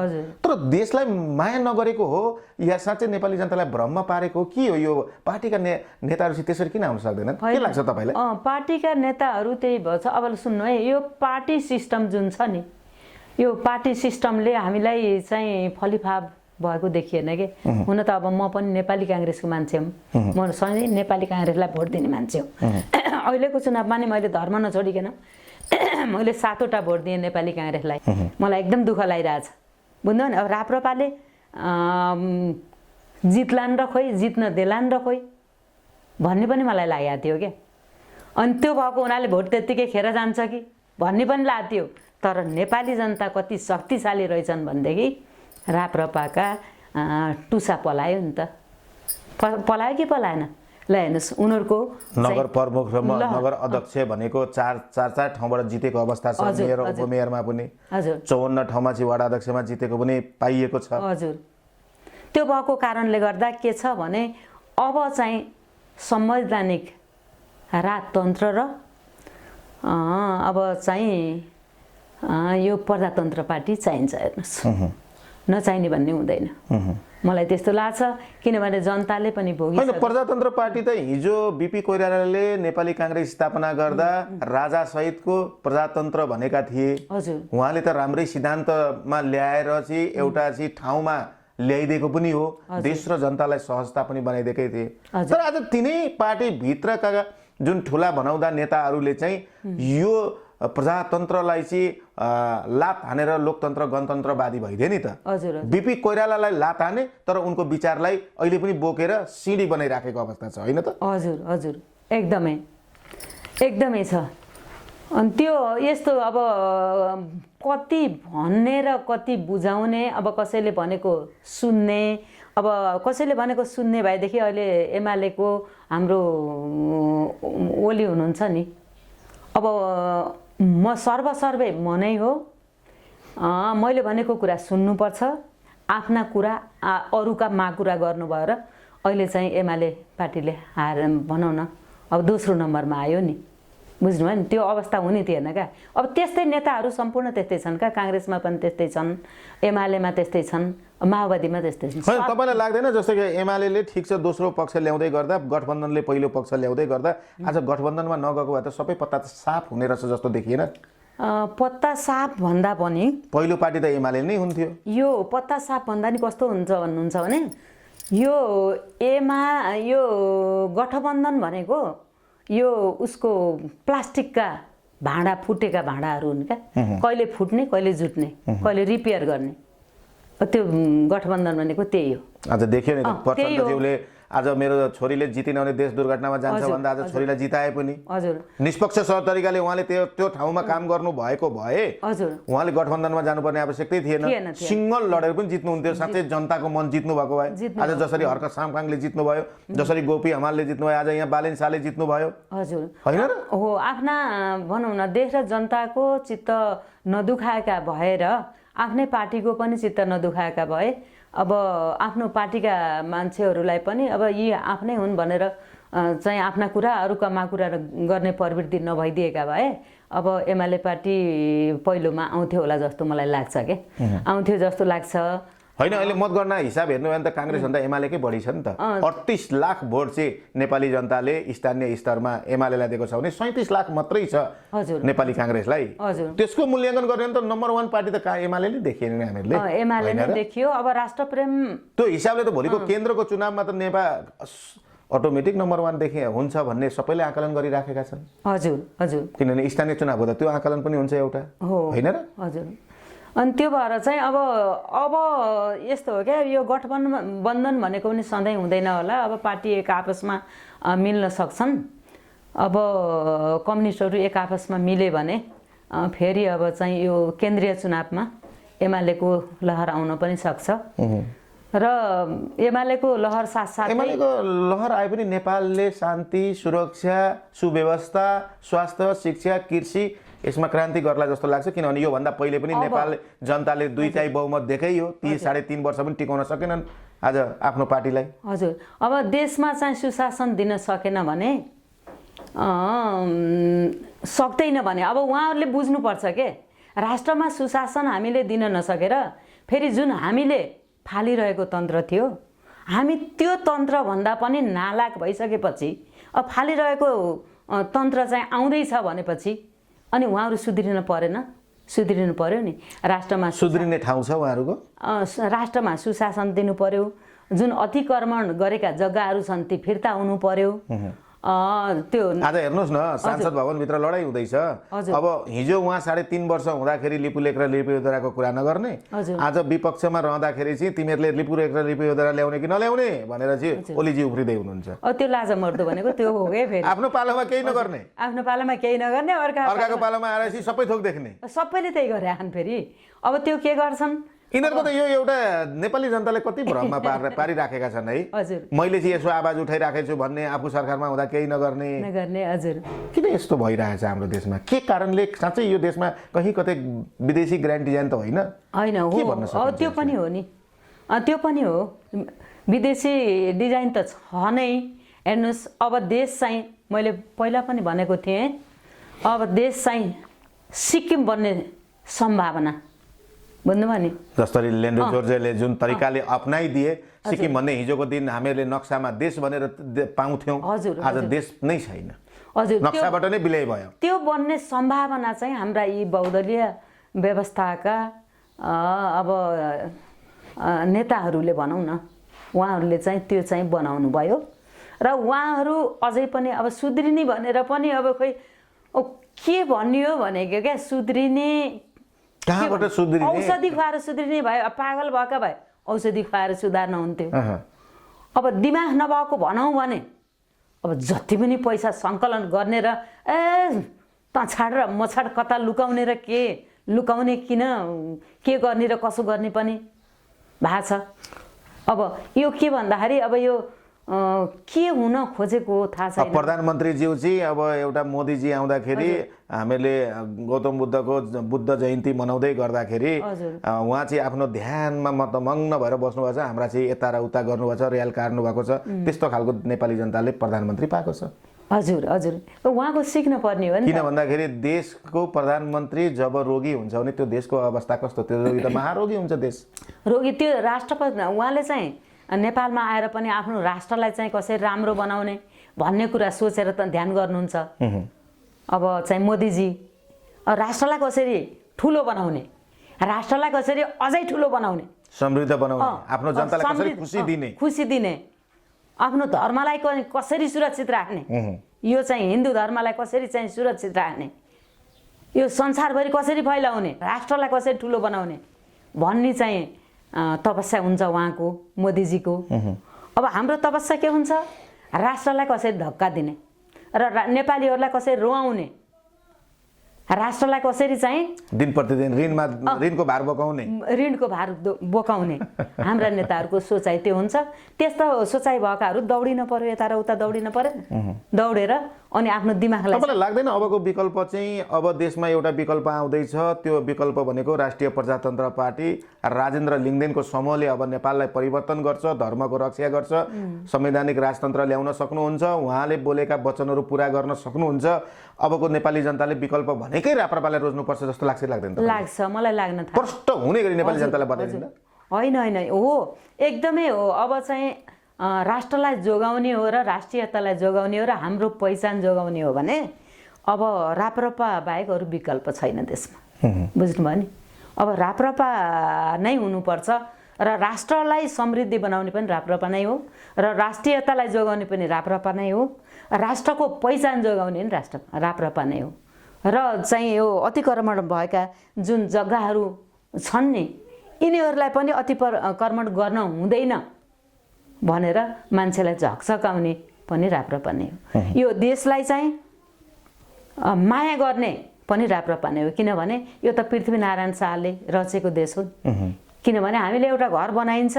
तर देशलाई माया नगरेको हो या साँच्चै नेपाली जनतालाई भ्रममा पारेको हो के हो? यो पार्टीका नेताहरू चाहिँ त्यसरी किन आउन सक्दैनन्? के लाग्छ तपाईँलाई? पार्टीका नेताहरू त्यही भन्छ। अब सुन्नु है, यो पार्टी सिस्टम जुन छ नि, यो पार्टी सिस्टमले हामीलाई चाहिँ फलिफाप भएको देखिएन कि। हुन त अब म पनि नेपाली काङ्ग्रेसको मान्छे हुँ, म सधैँ नेपाली काङ्ग्रेसलाई भोट दिने मान्छे हुँ। अहिलेको चुनावमा नि मैले धर्म नछोडिकन मैले 7वटा भोट दिएँ नेपाली काङ्ग्रेसलाई। मलाई एकदम दुःख लागिरहेछ बुझ्नु नि? अब राप्रपाले जित्लान् र खोइ, जित्न देलान् र खोइ भन्ने पनि मलाई लागेको थियो क्या। अनि त्यो भएको हुनाले भोट त्यत्तिकै खेर जान्छ कि भन्ने पनि लाग्थ्यो। तर नेपाली जनता कति शक्तिशाली रहेछन् भनेदेखि राप्रपाका टुसा पलायो नि त। पलायो कि पलाएन? ल हेर्नुहोस्, उनीहरूको नगर प्रमुख र नगर अध्यक्ष भनेको चार ठाउँबाट जितेको अवस्था छ। मेयर उपमेयरमा पनि हजुर 54 ठाउँमा चाहिँ वडा अध्यक्षमा जितेको पनि पाइएको छ। हजुर। त्यो भएको कारणले गर्दा के छ भने अब चाहिँ संवैधानिक राजतन्त्र र अब चाहिँ यो प्रजातन्त्र पार्टी चाहिन्छ। हेर्नुहोस्, नचाहिने भन्ने हुँदैन। मलाई त्यस्तो लाग्छ, किनभने जनताले पनि होइन, प्रजातन्त्र पार्टी त हिजो बिपी कोइरालाले नेपाली काङ्ग्रेस स्थापना गर्दा राजा सहितको प्रजातन्त्र भनेका थिए। हजुर। उहाँले त राम्रै सिद्धान्तमा ल्याएर चाहिँ एउटा चाहिँ ठाउँमा ल्याइदिएको पनि हो, देश र जनतालाई सहजता पनि बनाइदिएकै थिए। तर आज तिनै पार्टीभित्रका जुन ठुला भनाउँदा नेताहरूले चाहिँ यो प्रजातन्त्रलाई चाहिँ लात हानेर लोकतन्त्र गणतन्त्रवादी भइदिए नि त। हजुर। बिपी कोइरालालाई लात हाने तर उनको विचारलाई अहिले पनि बोकेर सिडी बनाइराखेको अवस्था छ, होइन त? हजुर हजुर, एकदमै एकदमै छ। अनि त्यो यस्तो अब कति भन्ने र कति बुझाउने, अब कसैले भनेको सुन्ने, अब कसैले भनेको सुन्ने भएदेखि अहिले एमालेको हाम्रो ओली हुनुहुन्छ नि, अब म सर्वसर्वै म नै हो, मैले भनेको कुरा सुन्नुपर्छ, आफ्ना कुरा अरूका माकुरा गर्नुभयो र अहिले चाहिँ एमाले पार्टीले हार भनौँ न अब दोस्रो नम्बरमा आयो नि। बुझ्नुभयो नि? त्यो अवस्था हुने थिएन क्या। अब त्यस्तै नेताहरू सम्पूर्ण त्यस्तै छन् क्या। काङ्ग्रेसमा पनि त्यस्तै छन्, एमालेमा त्यस्तै छन्, माओवादीमा त्यस्तै छन्। तपाईँलाई लाग्दैन जस्तो कि एमाले ठिक छ दोस्रो पक्ष ल्याउँदै गर्दा, गठबन्धनले पहिलो पक्ष ल्याउँदै गर्दा आज गठबन्धनमा नगएको भए त सबै पत्ता साफ हुने रहेछ जस्तो देखिएन? पत्ता साफ भन्दा पनि पहिलो पार्टी त एमाले नै हुन्थ्यो। यो पत्ता साफ भन्दा नि कस्तो हुन्छ भन्नुहुन्छ भने यो गठबन्धन भनेको यो उसको प्लास्टिकका भाँडा, फुटेका भाँडाहरू हुन् क्या। कहिले फुट्ने, कहिले जुट्ने, कहिले रिपेयर गर्ने। त्यो गठबन्धन भनेको त्यही हो। आज देखियो नि प्रचण्डज्यूले आज मेरो छोरीले जितिन भने देश दुर्घटनामा जान्छ भन्दा आज छोरीलाई जिताए पनि। हजुर। निष्पक्ष तरिकाले उहाँले त्यो ठाउँमा काम गर्नु भएको भए हजुर उहाँले गठबन्धनमा जानुपर्ने आवश्यकतै थिएन। सिङ्गल लडेर पनि जित्नुहुन्थ्यो। साँच्चै जनताको मन जित्नु भएको भए आज जसरी हर्क सामकाङले जित्नुभयो, जसरी गोपी हमालले जित्नुभयो, आज यहाँ बालेन शाहले जित्नुभयो। हजुर, होइन र? हो, आफ्ना भनौँ न देश र जनताको चित्त नदुखाएका भएर आफ्नै पार्टीको पनि चित्त नदुखाएका भए अब आफ्नो पार्टीका मान्छेहरूलाई पनि अब यी आफ्नै हुन् भनेर चाहिँ आफ्ना कुरा अरूका माकुरा गर्ने प्रवृत्ति नभइदिएका भए अब एमाले पार्टी पहिलोमा आउँथ्यो होला जस्तो मलाई लाग्छ के। आउँथ्यो जस्तो लाग्छ। होइन, अहिले मतगणना हिसाब हेर्नु भने त काङ्ग्रेसभन्दा एमालेकै बढी छ नि त। 38 लाख भोट चाहिँ नेपाली जनताले स्थानीय स्तरमा एमालेलाई दिएको छ भने 37 लाख मात्रै छ नेपाली काङ्ग्रेसलाई। त्यसको मूल्याङ्कन गर्ने त नम्बर 1 पार्टी त एमाले नै देखिएन नि हामीहरूले। एमाले नै देखियो। अब राष्ट्रप्रेम त्यो हिसाबले त भोलिको केन्द्रको चुनावमा त नेपाल अटोमेटिक नम्बर 1 देखि हुन्छ भन्ने सबैले आकलन गरिराखेका छन्। हजुर हजुर, किनभने स्थानीय चुनाव हो त त्यो आकलन पनि हुन्छ एउटा, होइन र? हजुर। अनि त्यो भएर चाहिँ अब यस्तो हो क्या, यो गठबन्धन भनेको पनि सधैँ हुँदैन होला। अब पार्टी एक आपसमा मिल्न सक्छन्। अब कम्युनिस्टहरू एक आपसमा मिले भने फेरि अब चाहिँ यो केन्द्रीय चुनावमा एमालेको लहर आउन पनि सक्छ र एमालेको लहर साथसाथै एमालेको लहर आए पनि नेपालले शान्ति, सुरक्षा, सुव्यवस्था, स्वास्थ्य, शिक्षा, कृषि यसमा क्रान्ति गर्ला जस्तो लाग्छ। किनभने योभन्दा पहिले पनि नेपाल जनताले 2/3 बहुमत देखेकै हो। 3.5 वर्ष पनि टिकाउन सकेनन् आज आफ्नो पार्टीलाई। हजुर, अब देशमा चाहिँ सुशासन दिन सकेन भने सक्दैन भने अब उहाँहरूले बुझ्नुपर्छ के राष्ट्रमा सुशासन हामीले दिन नसकेर फेरि जुन हामीले फालिरहेको तन्त्र थियो, हामी त्यो तन्त्रभन्दा पनि नालायक भइसकेपछि अब फालिरहेको तन्त्र चाहिँ आउँदैछ भनेपछि अनि उहाँहरू सुध्रिनु परेन? सुध्रिनु पर्यो नि। राष्ट्रमा सुध्रिने ठाउँ छ उहाँहरूको। राष्ट्रमा सुशासन दिनु पर्यो। जुन अतिक्रमण गरेका जग्गाहरू छन् ती फिर्ता हुनु पर्यो। त्यो आज हेर्नुहोस् न सांसद भवनभित्र लडाइँ हुँदैछ। अब हिजो उहाँ 3.5 वर्ष हुँदाखेरि लिपुलेक र लिपुयोदराको कुरा नगर्ने, आज विपक्षमा रहँदाखेरि चाहिँ तिमीहरूले लिपुलेक र लिपुयोदरा ल्याउने कि नल्याउने भनेर चाहिँ ओलीजी उफ्रिँदै हुनुहुन्छ। त्यो लाजा मर्दो भनेको त्यो हो के फेरि आफ्नो पालोमा केही नगर्ने, आफ्नो पालामा केही नगर्ने, अर्काको पालोमा आएर चाहिँ सबै थोक देख्ने, सबैले त्यही गरे आन् फेरि। अब त्यो के गर्छन् यिनीहरूको त यो एउटा नेपाली जनताले कति भ्रममा पारिराखेका छन् है। हजुर मैले चाहिँ यसो आवाज उठाइराखेको छु भन्ने, आफू सरकारमा हुँदा केही नगर्ने। हजुर किन यस्तो भइरहेछ हाम्रो देशमा? के कारणले? साँच्चै यो देशमा कहीँ कतै विदेशी ग्रान्ड डिजाइन त होइन? होइन हो, त्यो पनि हो नि, त्यो पनि हो। विदेशी डिजाइन त छ नै। हेर्नुहोस्, अब देश चाहिँ मैले पहिला पनि भनेको थिएँ, अब देश चाहिँ सिक्किम बन्ने सम्भावना, बुझ्नुभयो नि? जसरी लेन्डो जोर्जेले जुन तरिकाले अप्नाइदिए सिक्किम भन्ने, हिजोको दिन हामीहरूले नक्सामा देश भनेर पाउँथ्यौँ, आज देश नै छैन। हजुर, नक्साबाट नै विलय भयो। त्यो बन्ने सम्भावना चाहिँ हाम्रा यी बहुदलीय व्यवस्थाका अब नेताहरूले भनौँ न, उहाँहरूले चाहिँ त्यो चाहिँ बनाउनु भयो। र उहाँहरू अझै पनि अब सुध्रिने भनेर पनि अब खोइ के भनियो भनेको क्या, सुध्रिने कहाँबाट सुध्रिने? औषधि खुवाएर सुध्रिने भए, पागल भएका भए औषधि खुवाएर सुधार्न हुन्थ्यो। अब दिमाग नभएको भनौँ भने अब जति पनि पैसा सङ्कलन गर्ने र त छाड र म छाड कता लुकाउने र के लुकाउने, किन के गर्ने र कसो गर्ने पनि भएको छ। अब यो के भन्दाखेरि अब यो के हुन खोजेको थाहा छैन। प्रधानमन्त्रीज्यू चाहिँ अब एउटा मोदीजी आउँदाखेरि हामीले गौतम बुद्धको बुद्ध जयन्ती मनाउँदै गर्दाखेरि उहाँ चाहिँ आफ्नो ध्यानमा मग्न भएर बस्नुभएको छ, हाम्रा चाहिँ यता र उता गर्नुभएको छ, रियाल काट्नु भएको छ। त्यस्तो खालको नेपाली जनताले प्रधानमन्त्री पाएको छ। हजुर हजुर, उहाँको सिक्न पर्ने हो नि। किन भन्दाखेरि देशको प्रधानमन्त्री जब रोगी हुन्छ भने त्यो देशको अवस्था कस्तो? त्यो रोगी त महारोगी हुन्छ देश। रोगी त्यो राष्ट्रपति उहाँले चाहिँ नेपालमा आएर पनि आफ्नो राष्ट्रलाई चाहिँ कसरी राम्रो बनाउने भन्ने कुरा सोचेर त ध्यान गर्नुहुन्छ। अब चाहिँ मोदीजी राष्ट्रलाई कसरी ठुलो बनाउने, राष्ट्रलाई कसरी अझै ठुलो बनाउने, समृद्ध बनाउने, आफ्नो जनतालाई कसरी खुसी दिने, आफ्नो धर्मलाई कसरी सुरक्षित राख्ने, यो चाहिँ हिन्दू धर्मलाई कसरी चाहिँ सुरक्षित राख्ने, यो संसारभरि कसरी फैलाउने, राष्ट्रलाई कसरी ठुलो बनाउने भन्ने चाहिँ तपस्या हुन्छ उहाँको, मोदीजीको। अब हाम्रो तपस्या के हुन्छ? राष्ट्रलाई कसरी धक्का दिने र नेपालीहरूलाई कसरी रुवाउने, राष्ट्रलाई कसरी चाहिँ दिन प्रतिदिन ऋणको भार बोकाउने हाम्रा नेताहरूको सोचाइ त्यो हुन्छ। त्यस्तो सोचाइ भएकाहरू दौडिन पर्यो, यता र उता दौडिन पर्यो, दौडेर अनि आफ्नो दिमागलाई। तपाईँलाई लाग्दैन अबको विकल्प चाहिँ, अब देशमा एउटा विकल्प आउँदैछ, त्यो विकल्प भनेको राष्ट्रिय प्रजातन्त्र पार्टी राजेन्द्र लिङ्गदेनको समूहले अब नेपाललाई परिवर्तन गर्छ, धर्मको रक्षा गर्छ, संवैधानिक राजतन्त्र ल्याउन सक्नुहुन्छ, उहाँले बोलेका वचनहरू पुरा गर्न सक्नुहुन्छ। अबको नेपाली जनताले विकल्प भनेकै राप्रपालाई रोज्नुपर्छ जस्तो लाग्छ लाग्दैन? लाग्छ, मलाई लाग्न थाल्यो। प्रष्ट हुने गरी नेपाली जनतालाई बताइदिनु। होइन होइन, हो एकदमै हो। अब चाहिँ राष्ट्रलाई जोगाउने हो र राष्ट्रियतालाई जोगाउने हो र हाम्रो पहिचान जोगाउने हो भने अब राप्रपा बाहेक अरू विकल्प छैन देशमा, बुझ्नुभयो नि? अब राप्रपा नै हुनुपर्छ र राष्ट्रलाई समृद्धि बनाउने पनि राप्रपा नै हो र राष्ट्रियतालाई जोगाउने पनि राप्रपा नै हो, राष्ट्रको पहिचान जोगाउने पनि राप्रपा नै हो। र चाहिँ यो अतिक्रमण भएका जुन जग्गाहरू छन् नि, यिनीहरूलाई पनि अतिक्रमण गर्न हुँदैन भनेर मान्छेलाई झकझकाउने पनि राप्रपा नै हो। यो देशलाई चाहिँ माया गर्ने पनि राप्रपा नै हो, किनभने यो त पृथ्वीनारायण शाहले रचेको देश हो। किनभने हामीले एउटा घर बनाइन्छ,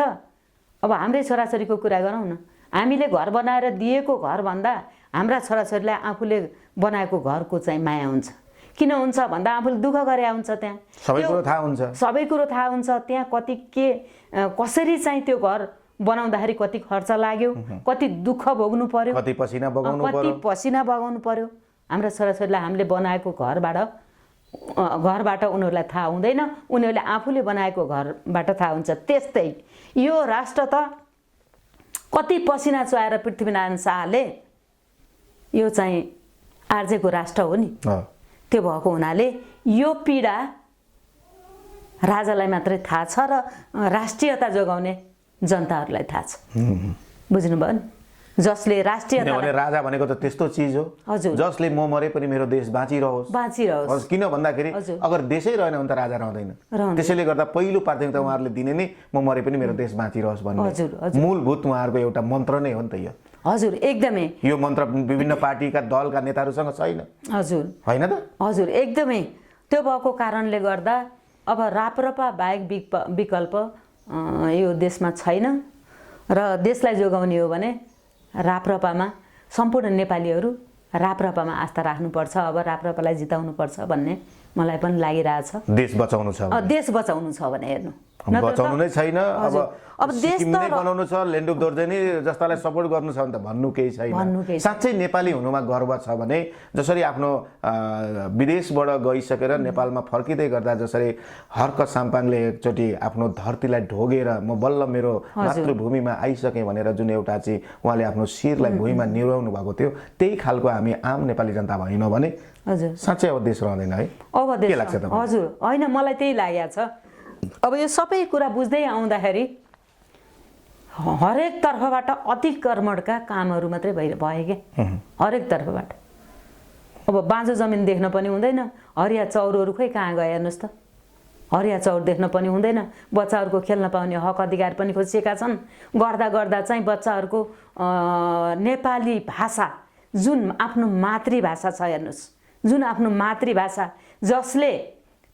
अब हाम्रै छोराछोरीको कुरा गरौँ न, हामीले घर बनाएर दिएको घरभन्दा हाम्रा छोराछोरीलाई आफूले बनाएको घरको चाहिँ माया हुन्छ। किन हुन्छ भन्दा आफूले दुःख गरे हुन्छ, त्यहाँ सबै कुरो थाहा हुन्छ, त्यहाँ कति के कसरी चाहिँ त्यो घर बनाउँदाखेरि कति खर्च लाग्यो, कति दुःख भोग्नु पर्यो, कति पसिना बगाउनु पर्यो। हाम्रा छोराछोरीलाई हामीले बनाएको घरबाट उनीहरूलाई थाहा हुँदैन, उनीहरूले आफूले बनाएको घरबाट थाहा हुन्छ। त्यस्तै यो राष्ट्र त कति पसिना चुहाएर पृथ्वीनारायण शाहले यो चाहिँ आर्जेको राष्ट्र हो नि। त्यो भएको हुनाले यो पीडा राजालाई मात्रै थाहा छ र राष्ट्रियता जोगाउने जनताहरूलाई थाहा छ, बुझ्नुभयो नि? जसले राष्ट्रियता किनभने राजा भनेको त त्यस्तो चिज हो हजुर। जसले म मरे पनि मेरो देश बाँचिरहोस्। बाँचिरहोस्। किन भन्दाखेरि हजुर। अगर देशै रहेन भने त राजा रहँदैन। रहँदैन। त्यसैले गर्दा पहिलो प्राथमिकता उहाँहरूले दिने नै म मरे पनि मेरो देश बाँचिरहोस् भन्ने हजुर, हजुर। मूलभूत उहाँहरूको एउटा मन्त्र नै हो नि त यो। हजुर एकदमै यो मन्त्र विभिन्न पार्टीका दलका नेताहरूसँग छैन, हजुर होइन त? हजुर एकदमै त्यो भएको कारणले गर्दा अब राप्रपा बाहेक विकल्प यो देशमा छैन र देशलाई जोगाउने हो भने राप्रपामा सम्पूर्ण नेपालीहरू राप्रपामा आस्था राख्नुपर्छ। अब राप्रपालाई जिताउनुपर्छ भन्ने मलाई पनि लागिरहेछ। देश बचाउनु छ, देश बचाउनु छ भने हेर्नु बचाउनु नै छैन। अब देश सिक्किम नै बनाउनु छ, लेन्डुप दोर्जेनी जस्तालाई सपोर्ट गर्नु छ भने त भन्नु केही छैन। साँच्चै नेपाली हुनुमा गर्व छ भने जसरी आफ्नो विदेशबाट गइसकेर नेपालमा फर्किँदै गर्दा जसरी हर्क साम्पाङले एकचोटि आफ्नो धरतीलाई ढोगेर म बल्ल मेरो मातृभूमिमा आइसकेँ भनेर जुन एउटा चाहिँ उहाँले आफ्नो शिरलाई भुइँमा निहुराउनु भएको थियो, त्यही खालको हामी आम नेपाली जनता भएनौँ भने हजुर साँच्चै अब देश रहँदैन है। अब के लाग्छ त? हजुर होइन मलाई त्यही लागेको छ। अब यो सबै कुरा बुझ्दै आउँदाखेरि हरेक तर्फबाट अतिक्रमणका कामहरू मात्रै भए क्या, हरेक तर्फबाट। अब बाँझो जमिन देख्न पनि हुँदैन, हरिया चौरहरू खोइ कहाँ गए हेर्नुहोस् त। हरिया चौर देख्न पनि हुँदैन, बच्चाहरूको खेल्न पाउने हक अधिकार पनि खोजिएका छन्। गर्दा गर्दा चाहिँ बच्चाहरूको नेपाली भाषा जुन आफ्नो मातृभाषा छ हेर्नुहोस्, जुन आफ्नो मातृभाषा, जसले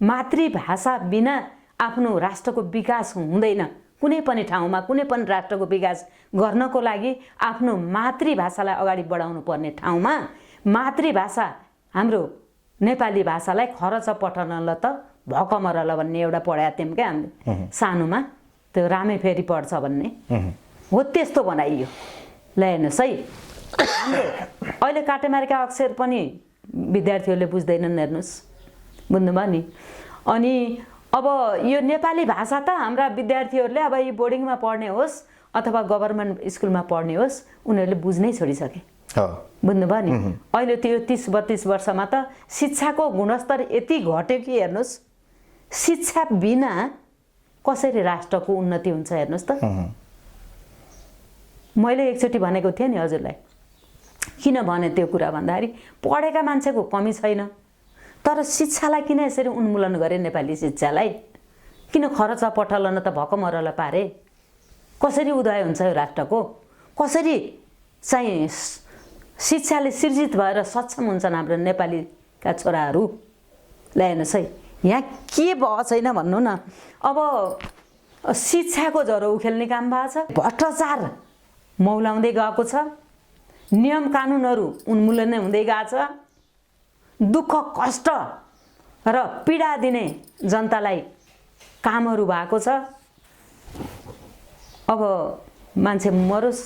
मातृभाषा बिना आफ्नो राष्ट्रको विकास हुँदैन। कुनै पनि ठाउँमा कुनै पनि राष्ट्रको विकास गर्नको लागि आफ्नो मातृभाषालाई अगाडि बढाउनु पर्ने ठाउँमा मातृभाषा हाम्रो नेपाली भाषालाई खरच पठाउनलाई त भकमरल भन्ने एउटा पढाएको थियौँ क्या हामीले सानोमा, त्यो रामै फेरि पढ्छ भन्ने हो, त्यस्तो बनाइयो। ल हेर्नुहोस् है, हाम्रो अहिले काटेमारेका अक्षर पनि विद्यार्थीहरूले बुझ्दैनन् हेर्नुहोस्, बुझ्नुभयो नि। अनि अब यो नेपाली भाषा त हाम्रा विद्यार्थीहरूले अब यो बोर्डिङमा पढ्ने होस् अथवा गभर्मेन्ट स्कुलमा पढ्ने होस् उनीहरूले बुझ्नै छोडिसके, बुझ्नुभयो नि। अहिले त्यो 30-32 वर्षमा त शिक्षाको गुणस्तर यति घट्यो कि हेर्नुहोस्, शिक्षा बिना कसरी राष्ट्रको उन्नति हुन्छ हेर्नुहोस् त। मैले एकचोटि भनेको थिएँ नि हजुरलाई, किन भने त्यो कुरा भन्दाखेरि पढेका मान्छेको कमी छैन, तर शिक्षालाई किन यसरी उन्मूलन गरे? नेपाली शिक्षालाई किन खरच पठालन त भकमरल पारे? कसरी उदय हुन्छ यो राष्ट्रको? कसरी चाहिँ शिक्षाले सृजित भएर सक्षम हुन्छन् हाम्रो नेपालीका छोराहरू? ल हेर्नुहोस् है, यहाँ के भयो छैन भन्नु न। अब शिक्षाको ज्वरो उखेल्ने काम भएको छ, भ्रष्टाचार मौलाउँदै गएको छ, नियम कानुनहरू उन्मूलन हुँदै गएको छ, दुःख कष्ट र पीडा दिने जनतालाई कामहरू भएको छ। अब मान्छे मरोस्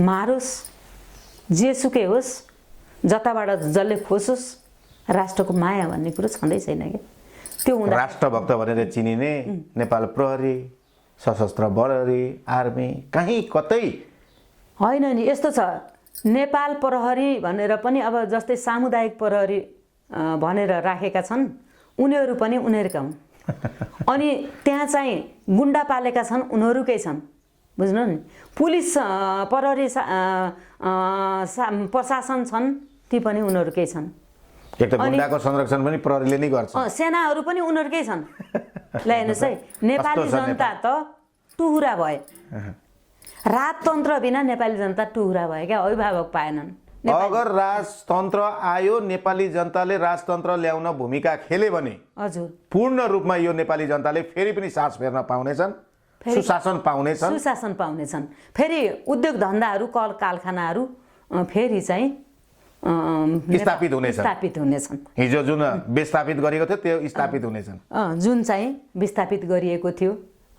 मारोस् जेसुकै होस्, जताबाट जसले खोसोस्, राष्ट्रको माया भन्ने कुरो छँदै छैन क्या। त्यो हुँदा राष्ट्रभक्त भनेर चिनिने नेपाल प्रहरी, सशस्त्र प्रहरी, आर्मी कहीँ कतै होइन नि। यस्तो छ, नेपाल प्रहरी भनेर पनि अब जस्तै सामुदायिक प्रहरी भनेर राखेका छन्, उनीहरू पनि उनीहरूका हुन्। अनि त्यहाँ चाहिँ गुन्डा पालेका छन्, उनीहरूकै छन्, बुझ्नु नि। पुलिस प्रहरी प्रशासन छन्, ती पनि उनीहरूकै छन्। एक त गुन्डाको संरक्षण पनि प्रहरीले नै गर्छ, सेनाहरू पनि उनीहरूकै छन्। ल हेर्नुहोस् है, नेपाली जनता त टुहुरा भए, राजतन्त्र बिना नेपाली जनता टुहुरा भयो क्या, अभिभावक पाएनन्। अगर राजतन्त्र आयो, नेपाली जनताले राजतन्त्र ल्याउन भूमिका खेले भने हजुर पूर्ण रूपमा यो नेपाली जनताले फेरि पनि सास फेर्न पाउनेछन्, सुशासन पाउनेछन्, सुशासन पाउनेछन्। फेरि उद्योग धन्दाहरू, कल कारखानाहरू फेरि चाहिँ स्थापित हुनेछन्। हिजो जुन विस्थापित गरेको थियो त्यो स्थापित हुनेछन्। जुन चाहिँ विस्थापित गरिएको थियो,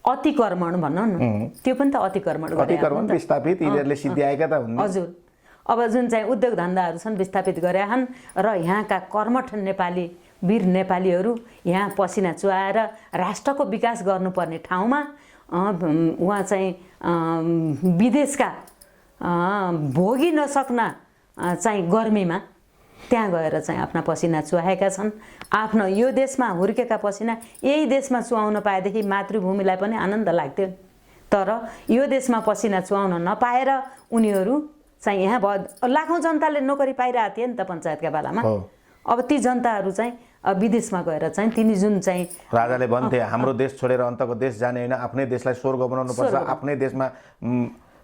अतिक्रमण भनौँ न, त्यो पनि त अतिक्रमण विस्थापित यिनीहरूले सिद्ध्याएका त हुन्। हजुर, अब जुन चाहिँ उद्योग धन्दाहरू छन् विस्थापित गरे छन् र यहाँका कर्मठ नेपाली वीर नेपालीहरू यहाँ पसिना चुहाएर राष्ट्रको विकास गर्नुपर्ने ठाउँमा उहाँ चाहिँ विदेशका भोगी नसक्न चाहिँ गर्मीमा त्यहाँ गएर चाहिँ आफ्ना पसिना चुहाएका छन्। आफ्नो यो देशमा हुर्केका पसिना यही देशमा चुहाउन पाएदेखि मातृभूमिलाई पनि आनन्द लाग्थ्यो, तर यो देशमा पसिना चुहाउन नपाएर उनीहरू चाहिँ यहाँ भयो लाखौँ जनताले नोकरी पाइरहेको थिए नि त पञ्चायतका बेलामा। अब ती जनताहरू चाहिँ विदेशमा गएर चाहिँ तिनी जुन चाहिँ राजाले भन्थे हाम्रो देश छोडेर अन्तको देश जाने होइन, आफ्नै देशलाई स्वर्ग बनाउनुपर्छ, आफ्नै देशमा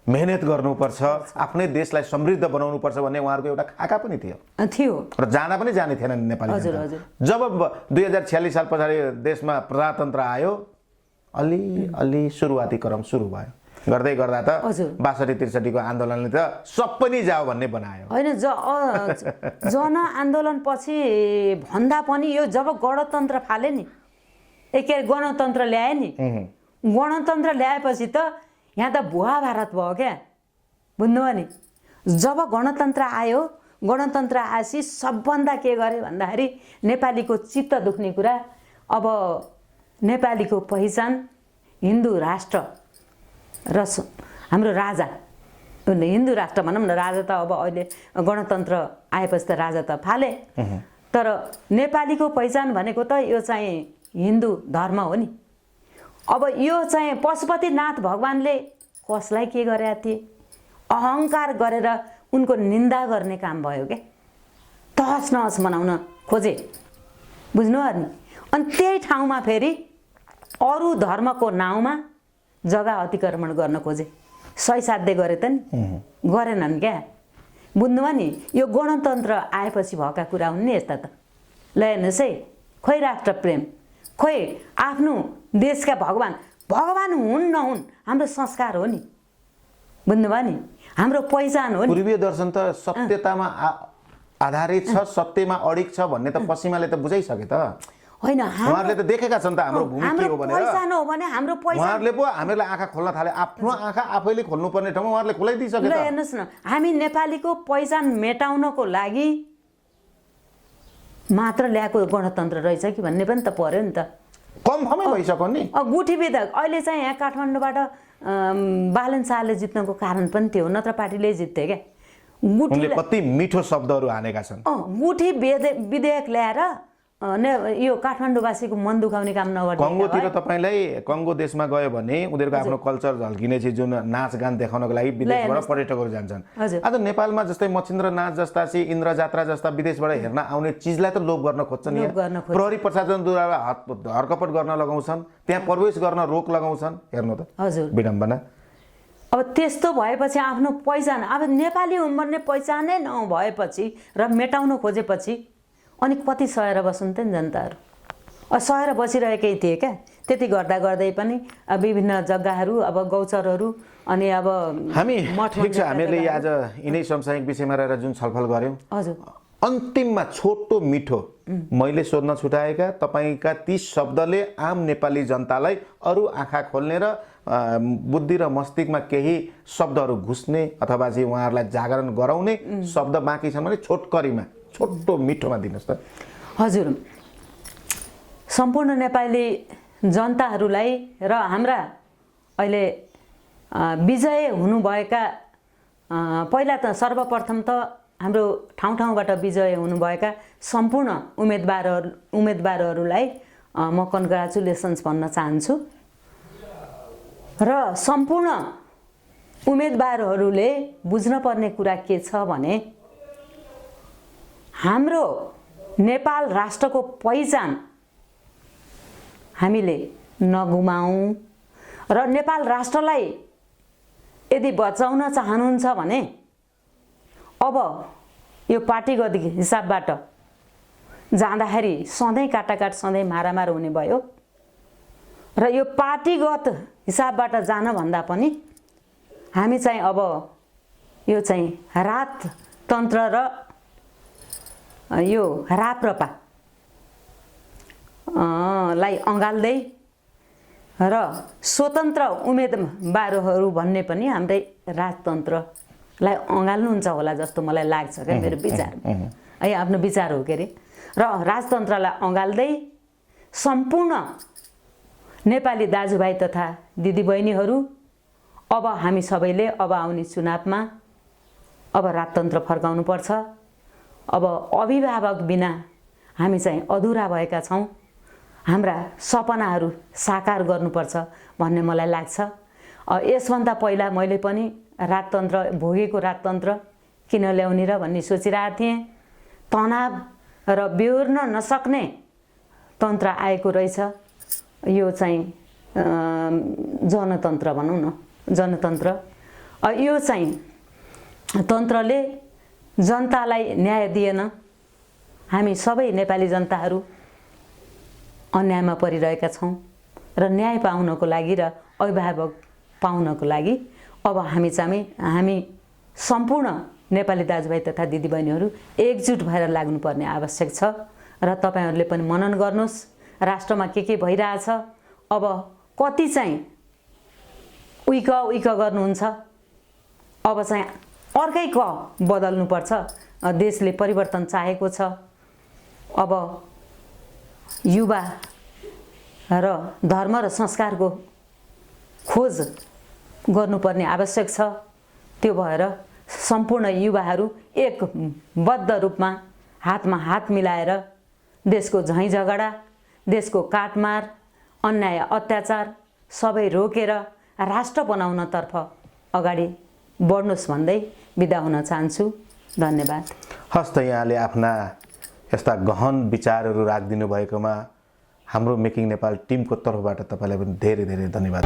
मेहनत गर्नुपर्छ, आफ्नै देशलाई समृद्ध बनाउनुपर्छ भन्ने उहाँहरूको एउटा खाका पनि थियो र जान पनि जाने थिएन नेपाली जनता। जब 2046 साल पछाडि देशमा प्रजातन्त्र आयो अलि सुरुवाती क्रम सुरु भयो। गर्दै गर्दा त 62-63 को आन्दोलनले त सब पनि जाओ भन्ने बनायो होइन। जनआन्दोलन पछि भन्दा पनि यो जब गणतन्त्र फाले नि, के गणतन्त्र ल्याए नि, गणतन्त्र ल्याएपछि त यहाँ त भुवा भारत भयो क्या, बुझ्नुभयो नि। जब गणतन्त्र आयो, गणतन्त्र आएपछि सबभन्दा के गरे भन्दाखेरि नेपालीको चित्त दुख्ने कुरा, अब नेपालीको पहिचान हिन्दू राष्ट्र र हाम्रो राजा, हिन्दू राष्ट्र भनौँ न, राजा त अब अहिले गणतन्त्र आएपछि त राजा त फाले, तर नेपालीको पहिचान भनेको त यो चाहिँ हिन्दू धर्म हो नि। अब यो चाहिँ पशुपतिनाथ भगवान्ले कसलाई के गरेका थिए, अहङ्कार गरेर उनको निन्दा गर्ने काम भयो क्या, तहस नहस बनाउन खोजे, बुझ्नुभयो नि। अनि त्यही ठाउँमा फेरि अरू धर्मको नाउँमा जग्गा अतिक्रमण गर्न खोजे, सही साध्य गरे त नि, गरेनन् क्या, बुझ्नुभयो नि। यो गणतन्त्र आएपछि भएका कुरा हुन् नि यस्ता त। ल हेर्नुहोस् है, खोइ राष्ट्र प्रेम, खोइ आफ्नो देशका भगवान हुन् नहुन् हाम्रो संस्कार हो नि, बुझ्नुभयो नि, हाम्रो पहिचान हो नि। पूर्वीय दर्शन त सत्यतामा आधारित छ, सत्यमा अडिग छ भन्ने त पश्चिमाले त बुझाइसके त होइन। उहाँहरूले त देखेका छन् त हाम्रो भूमि के हो भनेर। पहिचान हो भने हाम्रो पहिचान, उहाँहरूले पो हामीलाई आँखा खोल्न थाले, आफ्नो आँखा आफैले खोल्नुपर्ने ठाउँमा उहाँहरूले खोलाइदिइसके ल त। हेर्नुहोस् न, हामी नेपालीको पहिचान मेटाउनको लागि मात्र ल्याएको गणतन्त्र रहेछ कि भन्ने पनि त पर्यो नि त। कन्फर्मै भइसक्यो नि। गुठी विधेयक अहिले चाहिँ यहाँ काठमाडौँबाट बालन शाहले जित्नको कारण पनि त्यो, नत्र पार्टीले जित्थे क्या। उनले कति मिठो शब्दहरू हानेका छन्। गुठी विधेयक ल्याएर यो काठमाडौँवासीको मन दुखाउने काम नगर्ने। कङ्गोतिर तपाईँलाई कङ्गो देशमा गयो भने उनीहरूको आफ्नो कल्चर झल्किने चाहिँ जुन नाचगान देखाउनको लागि विदेशबाट पर्यटकहरू जान्छन्। आज नेपालमा जस्तै मच्छिन्द्र नाच जस्ता चाहिँ इन्द्र जात्रा जस्ता विदेशबाट हेर्न आउने चिजलाई त लोप गर्न खोज्छन्। प्रहरी प्रशासनद्वारा हरकपट गर्न लगाउँछन्, त्यहाँ प्रवेश गर्न रोक लगाउँछन्। हेर्नु त हजुर विडम्बना। अब त्यस्तो भएपछि आफ्नो पहिचान, अब नेपाली हुँ भन्ने पहिचानै नभएपछि र मेटाउन खोजेपछि अनि कति सहेर बस्नु त नि जनताहरू, सहेर बसिरहेकै थिए क्या। त्यति गर्दा गर्दै पनि विभिन्न जग्गाहरू, अब गौचरहरू, अनि अब हामी ठिक छ, हामीले आज यिनै सांसारिक विषयमा रहेर जुन छलफल गऱ्यौँ, हजुर अन्तिममा छोटो मिठो मैले सोध्न छुटाएका तपाईँका ती शब्दले आम नेपाली जनतालाई अरू आँखा खोल्ने र बुद्धि र मस्तिष्कमा केही शब्दहरू घुस्ने अथवा चाहिँ उहाँहरूलाई जागरण गराउने शब्द बाँकी छन् भने छोटकरीमा छोटो मिठोमा दिनुहोस् त। हजुर, सम्पूर्ण नेपाली जनताहरूलाई र हाम्रा अहिले विजय हुनुभएका, पहिला त सर्वप्रथम त हाम्रो ठाउँ-ठाउँबाट विजय हुनुभएका सम्पूर्ण उम्मेदवारहरूलाई म कन्ग्रेचुलेसन्स भन्न चाहन्छु। र सम्पूर्ण उम्मेदवारहरूले बुझ्नुपर्ने कुरा के छ भने हाम्रो नेपाल राष्ट्रको पहिचान हामीले नगुमाउँ र नेपाल राष्ट्रलाई यदि बचाउन चाहनुहुन्छ भने अब यो पार्टीगत हिसाबबाट जाँदाखेरि सधैँ काटाकाट सधैँ मारामार हुने भयो र यो पार्टीगत हिसाबबाट जानभन्दा पनि हामी चाहिँ अब यो चाहिँ राजतन्त्र र यो राप्रपा लाई अँगाल्दै र स्वतन्त्र उम्मेदवारहरू भन्ने पनि हाम्रै राजतन्त्रलाई अँगाल्नुहुन्छ होला जस्तो मलाई लाग्छ क्या, मेरो विचार है, आफ्नो विचार हो के अरे। र राजतन्त्रलाई अँगाल्दै सम्पूर्ण नेपाली दाजुभाइ तथा दिदीबहिनीहरू, अब हामी सबैले अब आउने चुनावमा अब राजतन्त्र फर्काउनुपर्छ। अब अभिभावक बिना हामी चाहिँ अधुरा भएका छौँ, हाम्रा सपनाहरू साकार गर्नुपर्छ भन्ने मलाई लाग्छ। यसभन्दा पहिला मैले पनि राजतन्त्र भोगेको राजतन्त्र किन ल्याउने र भन्ने सोचिरहेको थिएँ। तनाव र बेहोर्न नसक्ने तन्त्र आएको रहेछ। यो चाहिँ जनतन्त्र भनौँ न, जनतन्त्र। यो चाहिँ तन्त्रले जनतालाई न्याय दिएन। हामी सबै नेपाली जनताहरू अन्यायमा परिरहेका छौँ र न्याय पाउनको लागि र अभिभावक पाउनको लागि अब हामी सम्पूर्ण नेपाली दाजुभाइ तथा दिदीबहिनीहरू एकजुट भएर लाग्नुपर्ने आवश्यक छ। र तपाईँहरूले पनि मनन गर्नुहोस् राष्ट्रमा के भइरहेछ। अब कति चाहिँ उइक गर्नुहुन्छ, अब चाहिँ अर्कै बदल्नुपर्छ। देशले परिवर्तन चाहेको छ। अब युवा र धर्म र संस्कारको खोज गर्नुपर्ने आवश्यक छ। त्यो भएर सम्पूर्ण युवाहरू एकबद्ध रूपमा हातमा हात मिलाएर देशको झैँ झगडा, देशको काटमार, अन्याय अत्याचार सबै रोकेर राष्ट्र बनाउनतर्फ अगाडि बढ्नुहोस् भन्दै बिदा हुन चाहन्छु। धन्यवाद। हस् त यहाँले आफ्ना यस्ता गहन विचारहरू राखिदिनु भएकोमा हाम्रो मेकिङ नेपाल टिमको तर्फबाट तपाईँलाई पनि धेरै धेरै धन्यवाद।